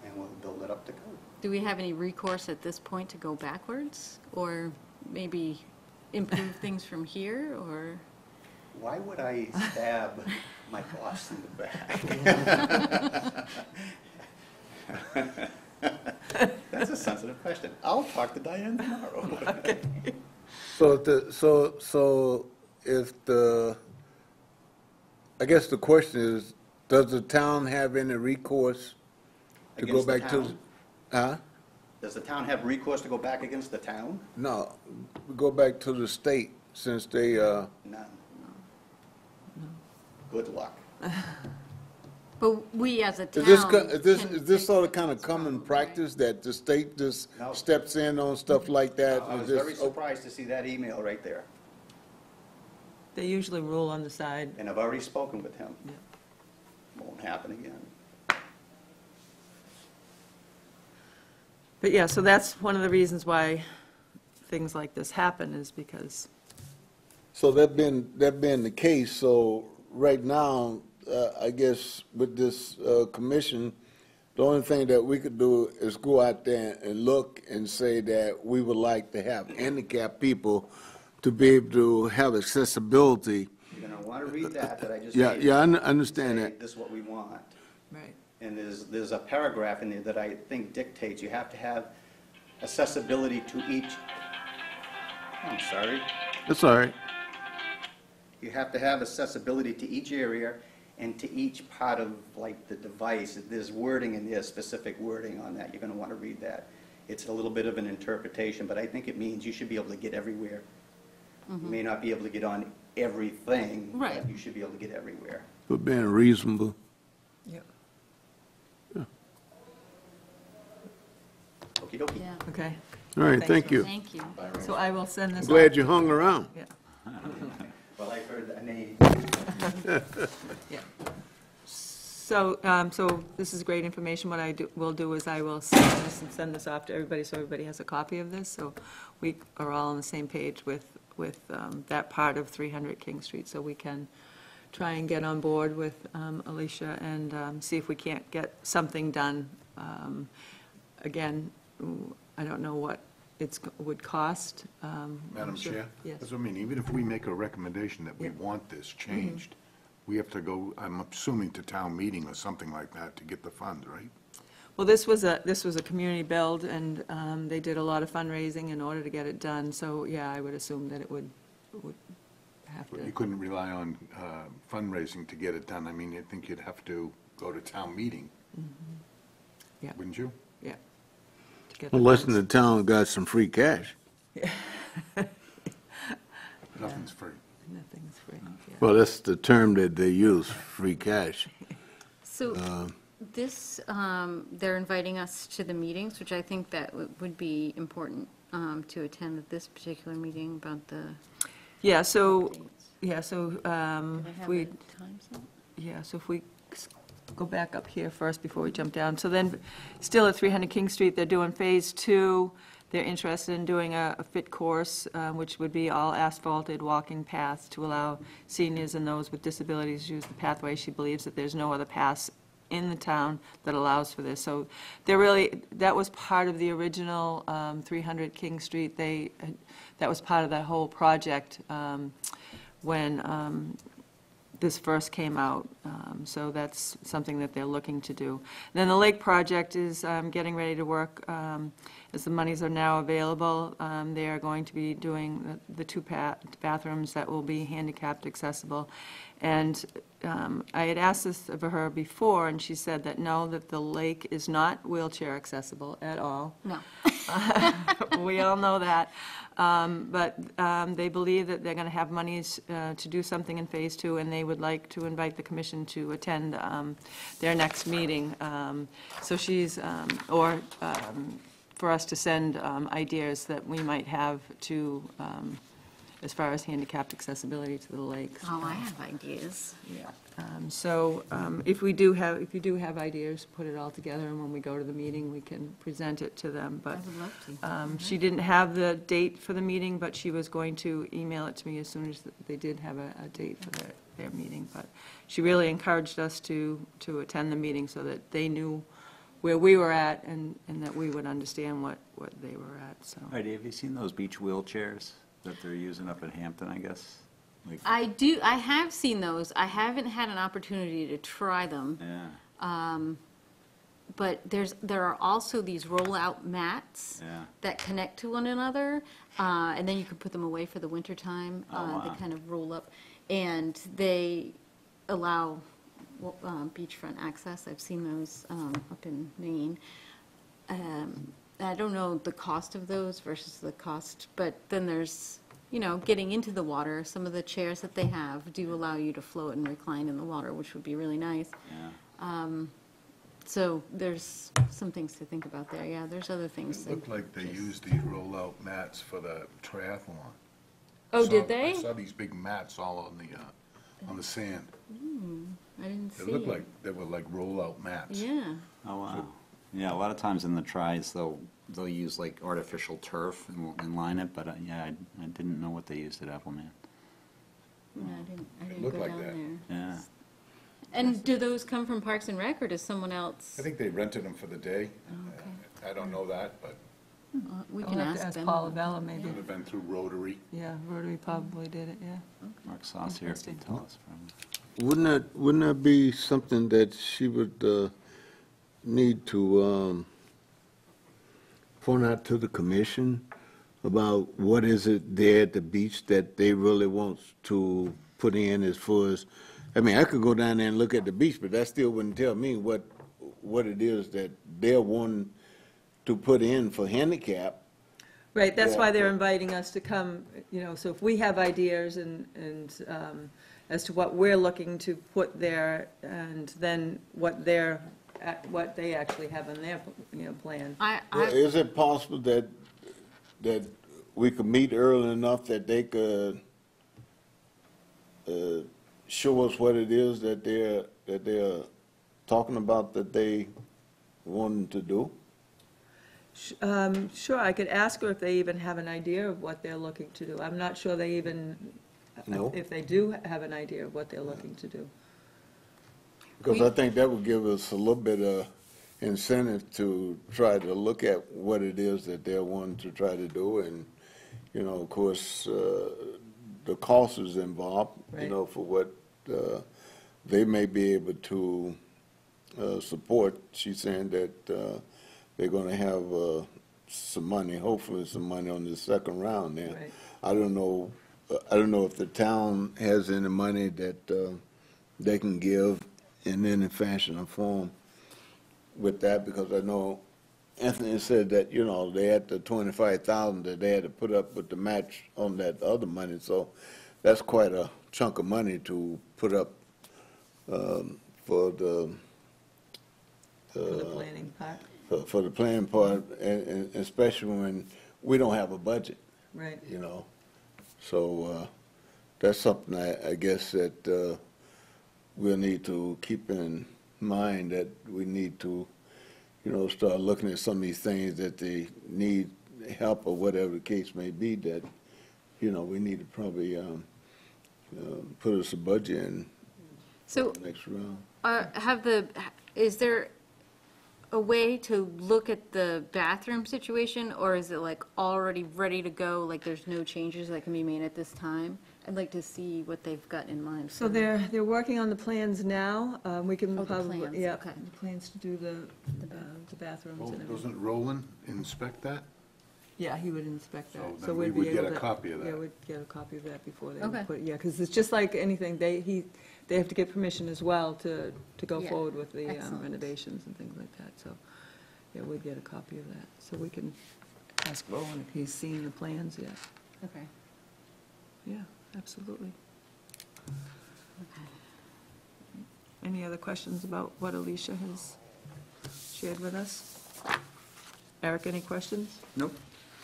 and we'll build it up to code. Do we have any recourse at this point to go backwards? Or maybe improve things from here, or? Why would I stab my boss in the back? That's a sensitive question. I'll talk to Diane tomorrow. So if I guess the question is, does the town have any recourse to go Against the back to? town? Huh? Does the town have recourse to go back against the town? No, we go back to the state since they, None. Good luck. But we as a town. is this sort of kind of common practice that the state just No. steps in on stuff like that? I and was just- very surprised to see that email right there, They usually rule on the side. and I've already spoken with him. Yeah. Won't happen again. But yeah, so that's one of the reasons why things like this happen, is because, So that being the case, so right now, I guess with this commission, the only thing that we could do is go out there and look and say that we would like to have handicapped people to be able to have accessibility. You're gonna wanna read that I just Yeah, gave yeah, I you. understand Say, that. This is what we want. right. And there's a paragraph in there that I think dictates you have to have accessibility to each, I'm sorry, That's all right. you have to have accessibility to each area and to each part of, like, the device. There's wording in there, specific wording on that. You're gonna wanna read that. It's a little bit of an interpretation, but I think it means you should be able to get everywhere. You may not be able to get on everything, Right. but you should be able to get everywhere. For being reasonable. Yep. Okey dokey. Yeah, Okay, All right, thank you. thank you. so I will send this. I'm glad you hung around. Yeah, Well, I heard that name. yeah. So this is great information. What will do is I will send this and send this off to everybody, so everybody has a copy of this, so we are all on the same page with that part of 300 King Street, so we can try and get on board with Alicia and see if we can't get something done. Again, I don't know what would cost. Madam Sure. Chair? Yes. That's what I mean, even if we make a recommendation that we Yeah. want this changed, we have to go, I'm assuming, to town meeting or something like that to get the funds, right? Well, this was a community build, and they did a lot of fundraising in order to get it done, so, yeah, I would assume that it would have But you to, couldn't rely on fundraising to get it done. I mean, I think you'd have to go to town meeting, Yeah. wouldn't you? yeah. get the Unless funds. the town got some free cash. Nothing's free. Nothing's free, yeah. Well, that's the term that they use, free cash. So this, they're inviting us to the meetings, which I think that would be important to attend at this particular meeting about the Yeah, so, updates. yeah, so, Do they if have we, a time slot? yeah, so if we go back up here first before we jump down. So then, still at 300 King Street, they're doing Phase 2. They're interested in doing a fit course, which would be all asphalted walking paths to allow seniors and those with disabilities to use the pathway. She believes that there's no other paths in the town that allows for this. So they're really, that was part of the original 300 King Street. That was part of that whole project when this first came out. So that's something that they're looking to do. Then the lake project is getting ready to work. As the monies are now available, they are going to be doing the two bathrooms that will be handicapped accessible. And I had asked this of her before, and she said that no, that the lake is not wheelchair accessible at all. No. We all know that. But they believe that they're going to have monies to do something in Phase 2, and they would like to invite the commission to attend their next meeting. So she's, or for us to send ideas that we might have to, as far as handicapped accessibility to the lakes. Oh, I have ideas. Yeah. So if you do have ideas, put it all together, and when we go to the meeting, we can present it to them. I But would love to. she didn't have the date for the meeting, but she was going to email it to me as soon as they did have a date for their meeting. But she really encouraged us to attend the meeting so that they knew where we were at and that we would understand what they were at, so. Heidi, have you seen those beach wheelchairs that they're using up at Hampton, I guess? Like, I have seen those. I haven't had an opportunity to try them. yeah, But there are also these roll-out mats yeah. that connect to one another, and then you can put them away for the wintertime. Oh, wow. They kind of roll up, and they allow beachfront access. I've seen those up in Maine. I don't know the cost of those versus the cost, but then there's, getting into the water. Some of the chairs that they have do allow you to float and recline in the water, which would be really nice. Yeah. So there's some things to think about there. Yeah, there's other things. It looked like they used these roll-out mats for the triathlon. Oh, Saw- did they? I saw these big mats all on the sand. I didn't see It looked it. like, they were like roll-out mats. Yeah. Oh, wow. Yeah, a lot of times in the tries, they'll use like artificial turf and line it, but yeah, I didn't know what they used at Appleman. No, I didn't looked go like down that. there. Yeah. And do those come from Parks and Rec, or does someone else? I think they rented them for the day. Okay. I don't know that, but We I'll can have to ask ask them. Paula Vella, maybe. could have been through Rotary. Yeah, Rotary probably did it, yeah. Mark Saucier Interesting. can tell us from. Wouldn't that be something that she would need to point out to the commission about what is it there at the beach that they really want to put in as far as, I mean, I could go down there and look at the beach, but that still wouldn't tell me what it is that they're wanting to put in for handicap. Right, that's why Yeah, they're but- inviting us to come, so if we have ideas and as to what we're looking to put there, and then what they actually have in their, plan. Well, is it possible that we could meet early enough that they could show us what it is that they're talking about that they wanted to do? Sure, I could ask her if they even have an idea of what they're looking to do. I'm not sure they even, No. if they do have an idea of what they're looking to do. Because I think that would give us a little bit of incentive to try to look at what it is that they're wanting to try to do. And, of course, the cost is involved, Right. for what they may be able to support. She's saying that they're going to have some money, hopefully some money on the second round there. Right. I don't know if the town has any money that they can give in any fashion or form with that, because I know Anthony said that, you know, they had the 25,000 that they had to put up with the match on that other money, so that's quite a chunk of money to put up for the For the planning part, for the planning part, and especially when we don't have a budget, right. you know. So that's something I guess that we'll need to keep in mind, that we need to, you know, start looking at some of these things that they need help or whatever the case may be, that, you know, we need to probably put us a budget in So next round. is there a way to look at the bathroom situation, or is it like already ready to go, like there's no changes that can be made at this time? I'd like to see what they've got in mind. So they're working on the plans now. We can Oh, the probably, plans, yeah, okay. the plans to do the bathrooms Well, and everything. doesn't Roland inspect that? Yeah, he would inspect that. So then we'd we be would get able a to- copy of Yeah, that. we'd get a copy of that before they Okay. would put, yeah, because it's just like anything, they have to get permission as well to go Yeah, forward with the excellent. renovations and things like that, so, yeah, we'd get a copy of that. So we can ask Roland if he's seen the plans yet. Okay. Yeah, absolutely. Okay. Any other questions about what Alicia has shared with us? Eric, any questions? Nope.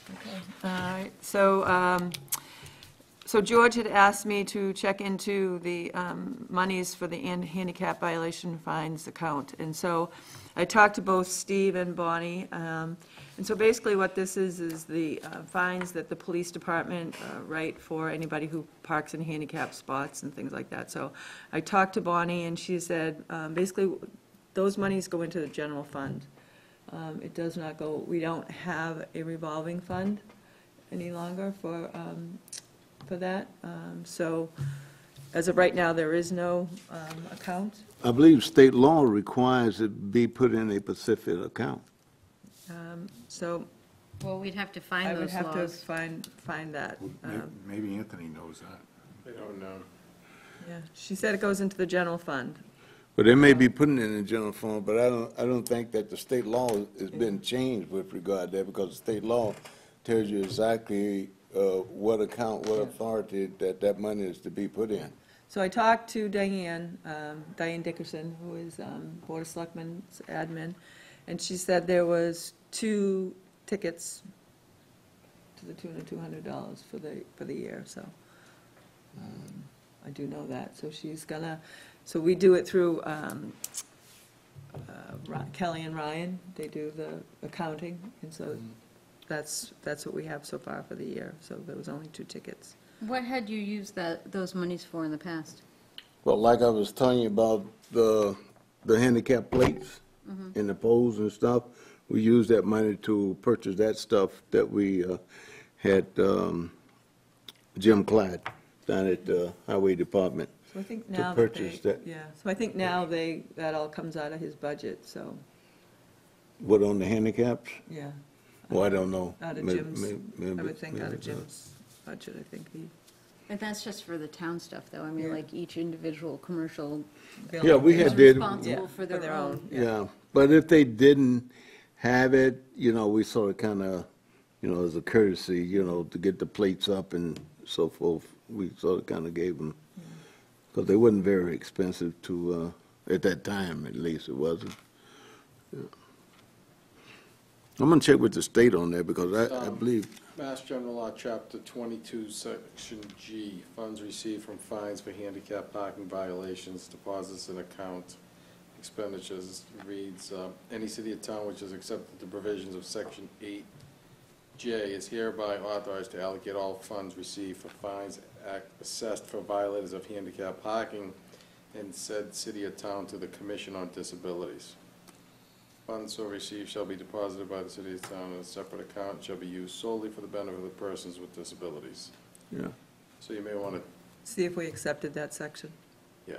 Okay. All right, so, so George had asked me to check into the monies for the handicap violation fines account. And so I talked to both Steve and Bonnie. And so basically what this is the fines that the police department write for anybody who parks in handicap spots and things like that. So I talked to Bonnie, and she said, basically, those monies go into the general fund. It does not go, we don't have a revolving fund any longer for that. So as of right now, there is no account. I believe state law requires it be put in a specific account. So Well, we'd have to I find would those have to laws. find that. Maybe Anthony knows that. I don't know. Yeah, she said it goes into the general fund. But they may be putting it in the general fund, but I don't think that the state law has been changed with regard to that, because the state law tells you exactly what account, what authority that money is to be put in. So I talked to Diane Dickerson, who is Board of Selectmen's admin, and she said there was 2 tickets to the tune of $200 for the year, so I do know that. So she's gonna, so we do it through Kelly and Ryan. They do the accounting, and so that's what we have so far for the year. So there was only 2 tickets. What had you used those monies for in the past? Well, like I was telling you about the handicap plates and the poles and stuff, we used that money to purchase that stuff that we had Jim Clyde down at the Highway Department. So I think To now that purchase they, that. yeah, so I think now that all comes out of his budget, so, What, on the handicaps? yeah. Well, I don't know. Out of Maybe- Jim's, I maybe- would think out maybe of Jim's budget, I think he. And that's just for the town stuff, though. I mean, Yeah. like each individual commercial Yeah, we is had did, responsible for their own. yeah, but if they didn't have it, you know, we sort of kind of, you know, as a courtesy, you know, to get the plates up and so forth, we sort of kind of gave them, because they wasn't very expensive to, at that time, at least, it wasn't. Yeah. I'm gonna check with the state on that, because I believe, Mass General Law, Chapter 22, Section G, funds received from fines for handicap parking violations, deposits in account, expenditures, reads, any city or town which has accepted the provisions of Section 8J is hereby authorized to allocate all funds received for fines assessed for violators of handicap parking in said city or town to the Commission on Disabilities. Funds so received shall be deposited by the city or town in a separate account and shall be used solely for the benefit of the persons with disabilities. yeah, So you may want to, See if we accepted that section. yeah.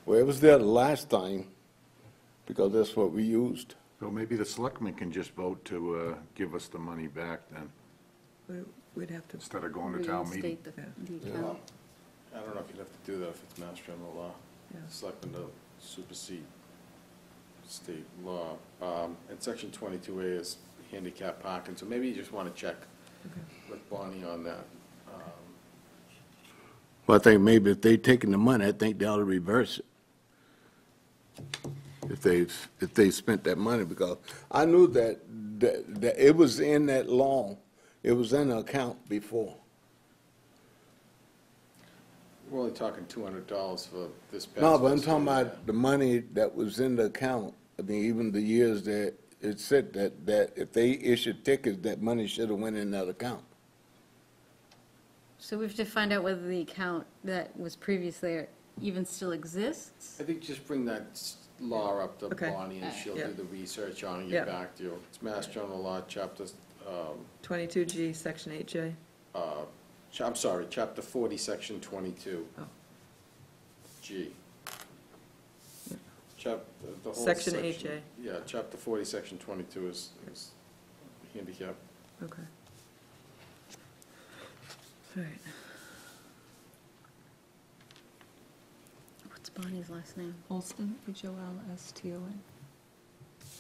well, it was there the last time, because that's what we used. So maybe the selectmen can just vote to give us the money back then, We'd have to, instead of going to town meeting. Reinstate the Yeah. account. I don't know if you'd have to do that if it's Mass General Law. Yeah. Selectmen to supersede state law. And Section 22A is handicap parking, so maybe you just want to check with Bonnie on that. Well, I think maybe if they taking the money, I think they ought to reverse it. If they spent that money, because I knew that it was in that loan, it was in the account before. We're only talking $200 for this past. No, but I'm fiscal talking year. about the money that was in the account. I mean, even the years that it said that if they issued tickets, that money should have went in that account. So we have to find out whether the account that was previously there even still exists? I think just bring that law up to Okay. Bonnie, and she'll Yeah. do the research on it and Yeah. get back to you. It's Mass General Law, Chapter, 22G, Section 8J. I'm sorry, Chapter 40, Section 22. Oh. G. Yeah. The whole Section section. 8J. Yeah, Chapter 40, Section 22 is handicap. Okay. All right. What's Bonnie's last name? Olston, H-O-L-S-T-O-N.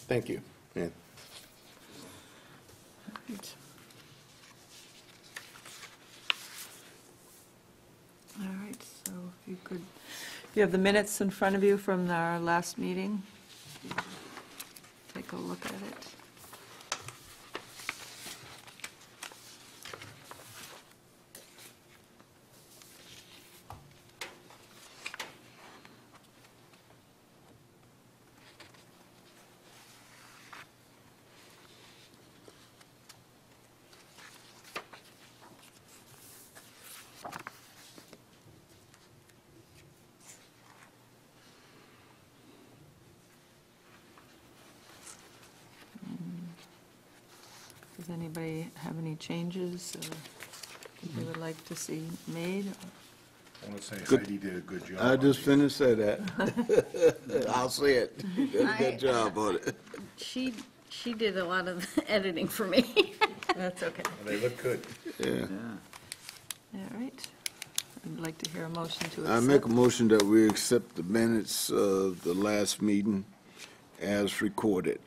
Thank you. Yeah. Right. All right, so if you could, you have the minutes in front of you from our last meeting. Take a look at it. Does anybody have any changes they would like to see made? I want to say Good. Heidi did a good job. I on just these. finished say that. I'll say it. You did a good job on it. She did a lot of editing for me. That's okay. They look good. Yeah. All right. I'd like to hear a motion to accept. I make a motion that we accept the minutes of the last meeting as recorded.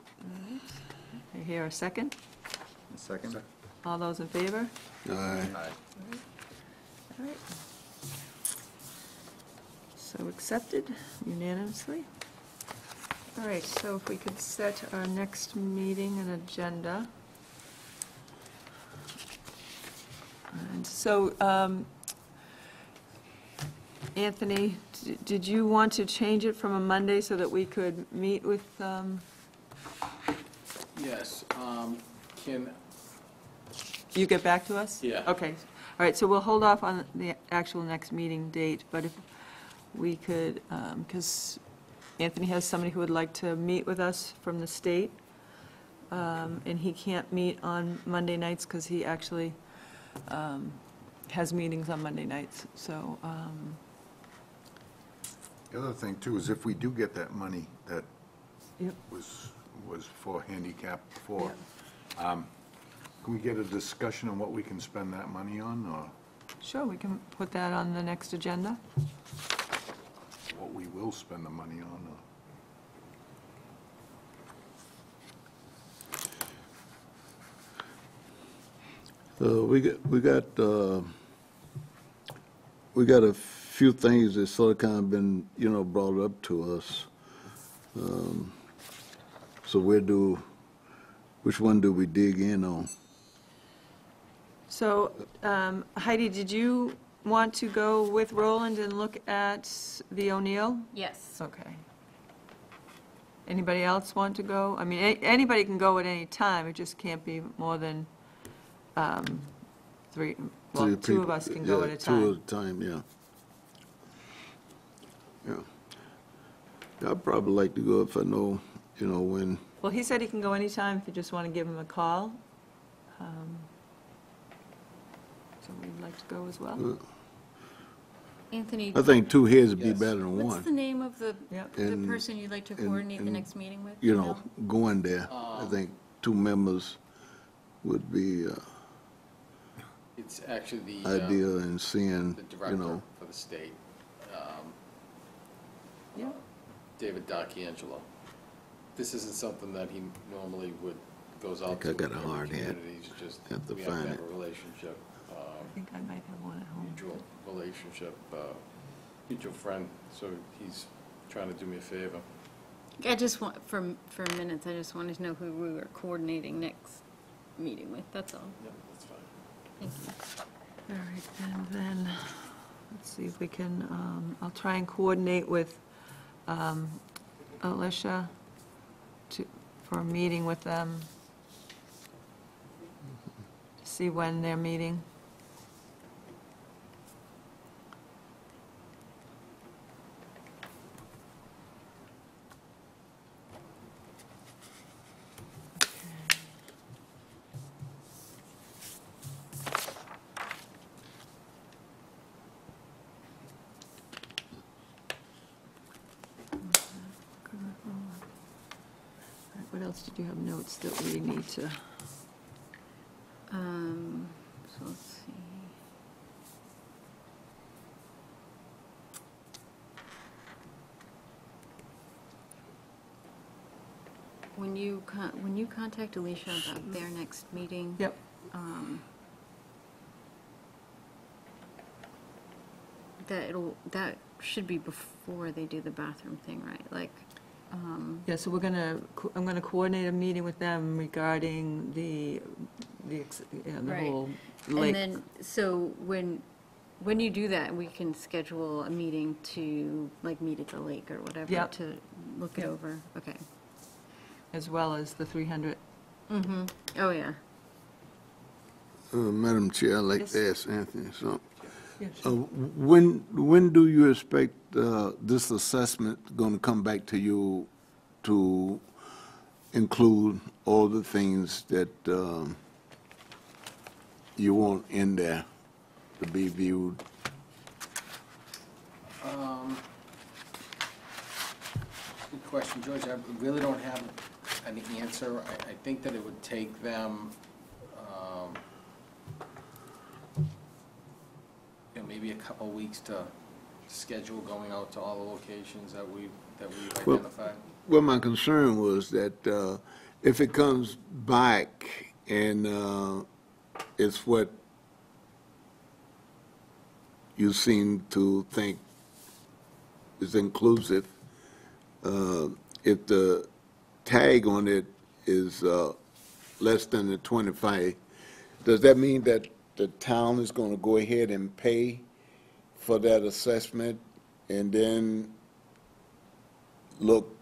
I hear a second. A second? All those in favor? Aye. All right. So accepted unanimously. All right, so if we could set our next meeting and agenda. And so, Anthony, did you want to change it from a Monday so that we could meet with, Yes, can, you get back to us? Yeah. Okay, all right, so we'll hold off on the actual next meeting date, but if we could, because Anthony has somebody who would like to meet with us from the state, and he can't meet on Monday nights because he actually has meetings on Monday nights, so, The other thing too is if we do get that money that yep. was for handicap before, can we get a discussion on what we can spend that money on, or Sure, we can put that on the next agenda. what we will spend the money on? We got a few things that sort of kind of been, brought up to us. So which one do we dig in on? So Heidi, did you want to go with Roland and look at the O'Neill? Yes. Okay. Anybody else want to go? I mean, anybody can go at any time, it just can't be more than three, well, Three two of people. us can go Yeah, at a Two time. at a time, yeah. Yeah. I'd probably like to go if I know, when. Well, he said he can go anytime if you just want to give him a call. So we'd like to go as well. Anthony, I think two heads would be Yes. better than what's the one. name of the Yep. And- person you'd like to and- coordinate the and, next meeting with? Going there. I think two members would be it's actually the, ideal in seeing, the director for the state, Yeah. David D'Angelo. This isn't something that he normally would goes out think to I got a every hard hat. community. It's just, Have to we have find to have it. a relationship, I think I might have one at home. mutual relationship, mutual friend, so he's trying to do me a favor. I just want, for minutes, I just wanted to know who we were coordinating next meeting with, that's all. Yep, that's fine. Thank you. All right, and then, let's see if we can, I'll try and coordinate with Alicia for a meeting with them, to see when they're meeting. What else did you have notes that we need to? So let's see. When you contact Alicia about their next meeting. Yep. That should be before they do the bathroom thing, right? Like, Yeah, so I'm gonna coordinate a meeting with them regarding the Right. whole and lake. then, so when you do that, we can schedule a meeting to, like, meet at the lake or whatever. Yep. To look it Yep. over, okay. As well as the 300. Mm-hmm, oh, yeah. Madam Chair, I'd like Yes. to ask Anthony something. Yeah, When do you expect this assessment going to come back to you to include all the things that you want in there to be viewed? Good question, George. I really don't have an answer. I think that it would take them, maybe a couple weeks to schedule going out to all the locations that we've Well- identified. Well, my concern was that if it comes back and it's what you seem to think is inclusive, if the tag on it is less than the 25, does that mean that the town is going to go ahead and pay for that assessment and then look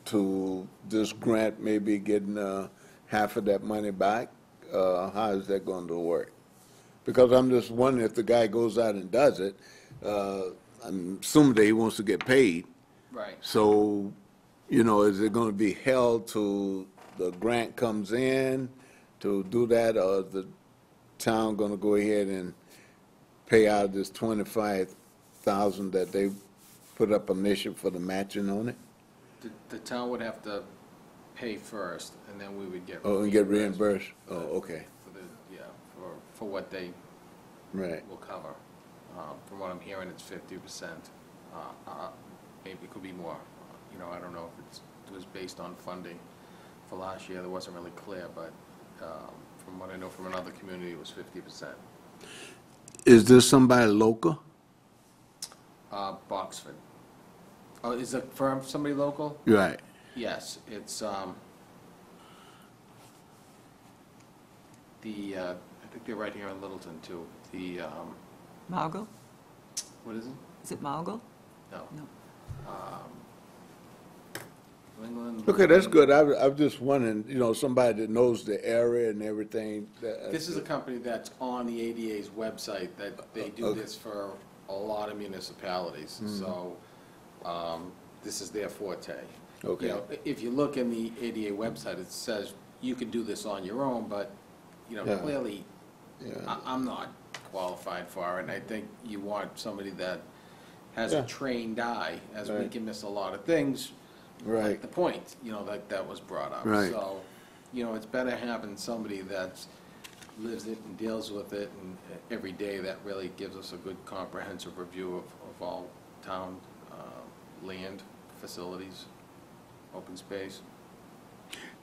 to this grant maybe getting half of that money back? How is that going to work? Because I'm just wondering if the guy goes out and does it, I'm assuming that he wants to get paid. Right. So, is it going to be held till the grant comes in to do that, or is the town going to go ahead and pay out this 25,000 that they put up initial for the matching on it? The town would have to pay first, and then we would get. Oh, and get reimbursed? Oh, okay, For what they right. will cover. From what I'm hearing, it's 50%. Maybe it could be more. I don't know if it was based on funding for last year. That wasn't really clear, but from what I know from another community, it was 50%. Is this somebody local? Boxford. Oh, is the firm somebody local? Right. Yes, it's, I think they're right here in Littleton, too. Margot? What is it? Is it Margot? No. No. New England. Okay, that's good. I'm just wondering, somebody that knows the area and everything. This is a company that's on the ADA's website, that they do Okay. this for a lot of municipalities, so this is their forte. Okay. If you look in the ADA website, it says you can do this on your own, but, Yeah. clearly, Yeah. I'm not qualified for it, and I think you want somebody that has a Yeah. trained eye, as we Right. can miss a lot of things, like Right. the point, that was brought up. Right. So, it's better having somebody that lives it and deals with it and every day, that really gives us a good comprehensive review of all town land, facilities, open space.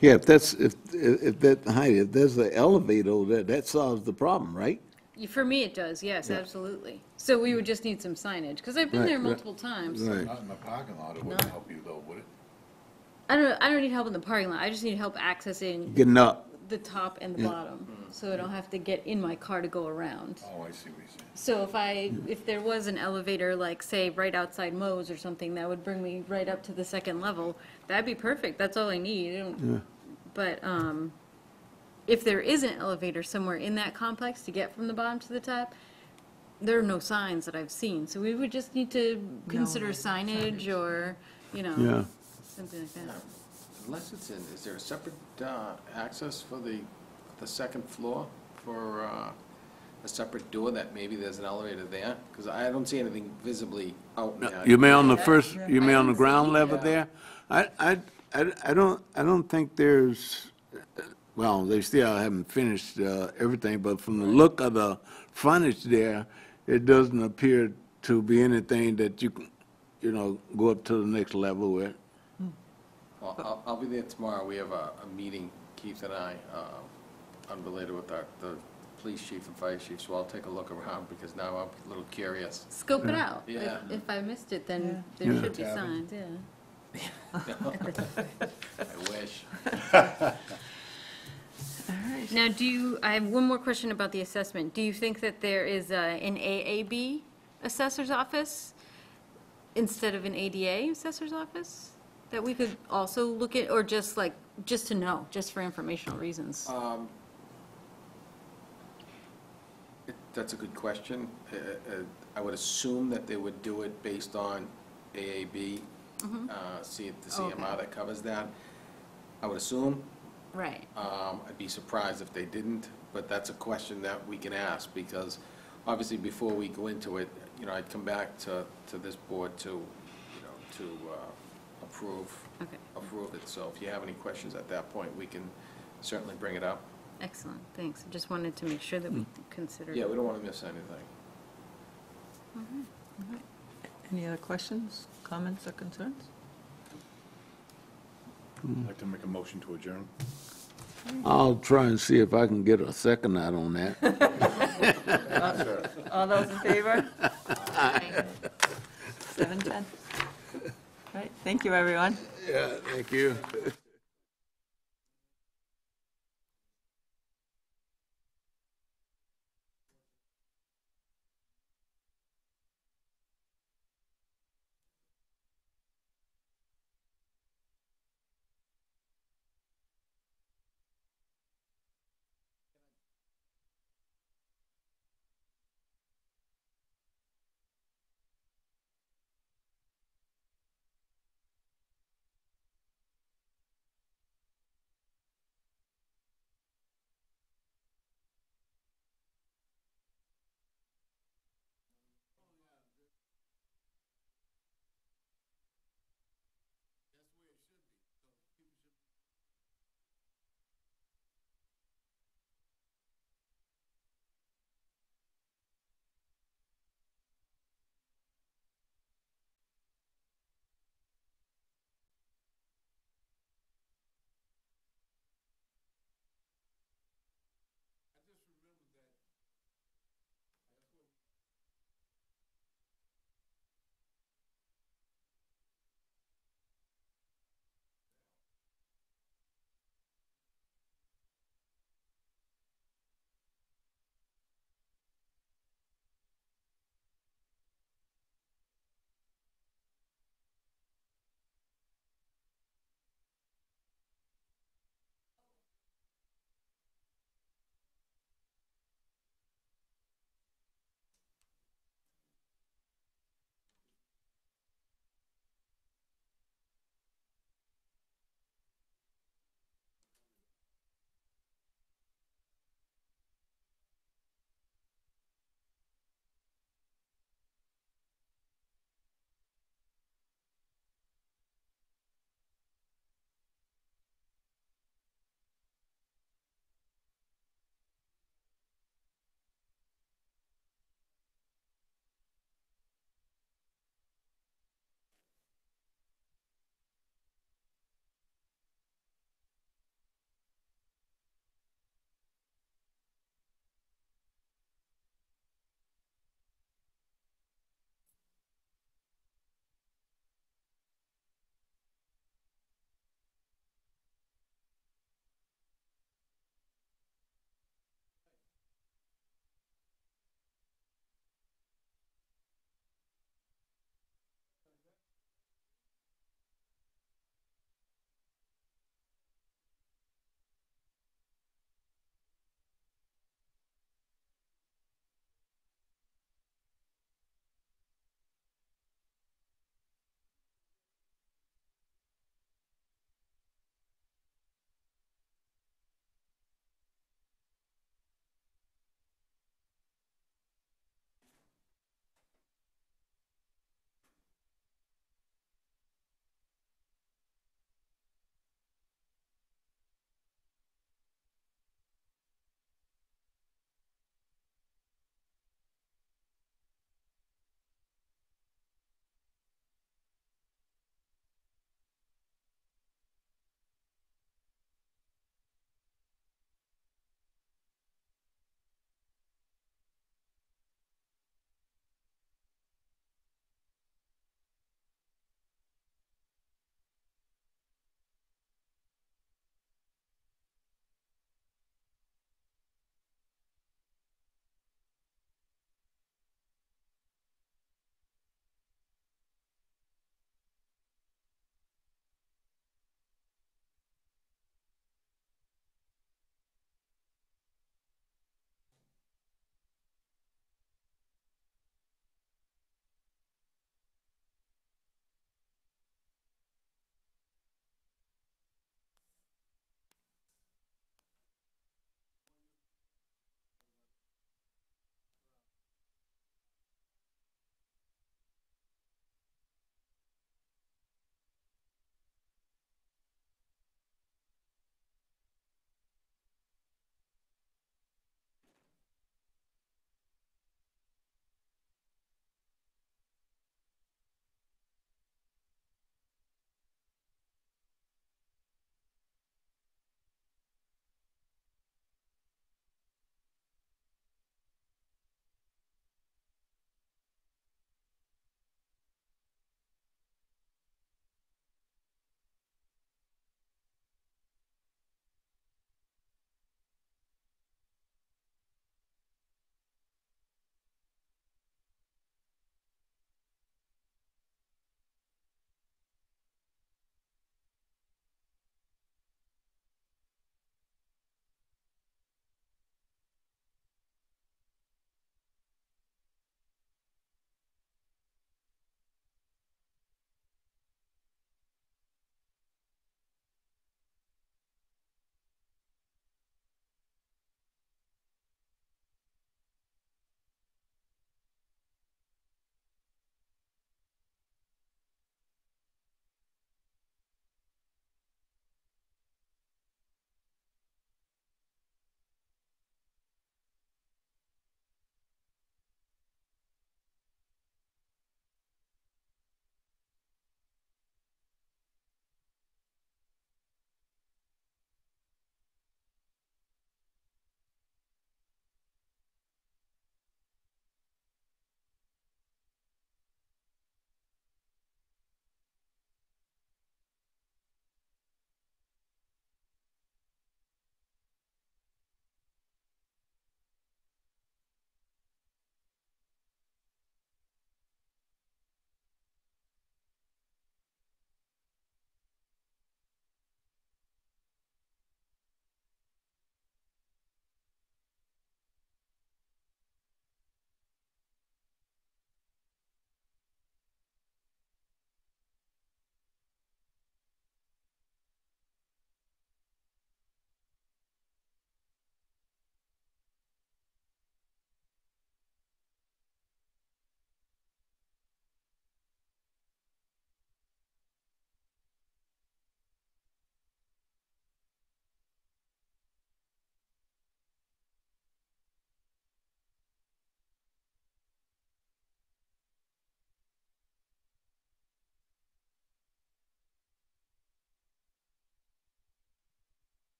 Yeah, if that height, if there's an elevator over there, that solves the problem, right? For me, it does, yes, absolutely. So we would just need some signage, because I've been Right, there right. multiple times. Right. Not in the parking lot, it wouldn't help you though, would it? I don't need help in the parking lot, I just need help accessing Getting up. the top and the Yeah. bottom, so I don't have to get in my car to go around. Oh, I see what you're saying. So if there was an elevator, like, say, right outside Moe's or something, that would bring me right up to the second level, that'd be perfect, that's all I need. But, if there is an elevator somewhere in that complex to get from the bottom to the top, there are no signs that I've seen, so we would just need to consider signage or, Yeah. something like that. Unless it's in, is there a separate access for the second floor for a separate door that maybe there's an elevator there? Because I don't see anything visibly out there. You mean on the first, you mean on the haven't ground seen level it. there? I don't think there's, well, they still haven't finished everything, but from the look of the frontage there, it doesn't appear to be anything that you can, go up to the next level with. Well, I'll be there tomorrow. We have a meeting, Keith and I, unrelated with the police chief and fire chief, so I'll take a look around because now I'm a little curious. Scope it out. Yeah. If I missed it, then Yeah. there should be signs, yeah. I wish. All right. Now, I have one more question about the assessment. Do you think that there is an AAB assessor's office instead of an ADA assessor's office that we could also look at, or just to know, just for informational reasons? That's a good question. I would assume that they would do it based on AAB, see the CMR that covers that. I would assume. Right. I'd be surprised if they didn't, but that's a question that we can ask, because obviously before we go into it, I'd come back to this board to approve it. So if you have any questions at that point, we can certainly bring it up. Excellent, thanks. I just wanted to make sure that we considered. Yeah, we don't want to miss anything. Any other questions, comments, or concerns? I'd like to make a motion to adjourn. I'll try and see if I can get a second out on that. All those in favor? Aye. 7:10. All right, thank you, everyone. Yeah, thank you.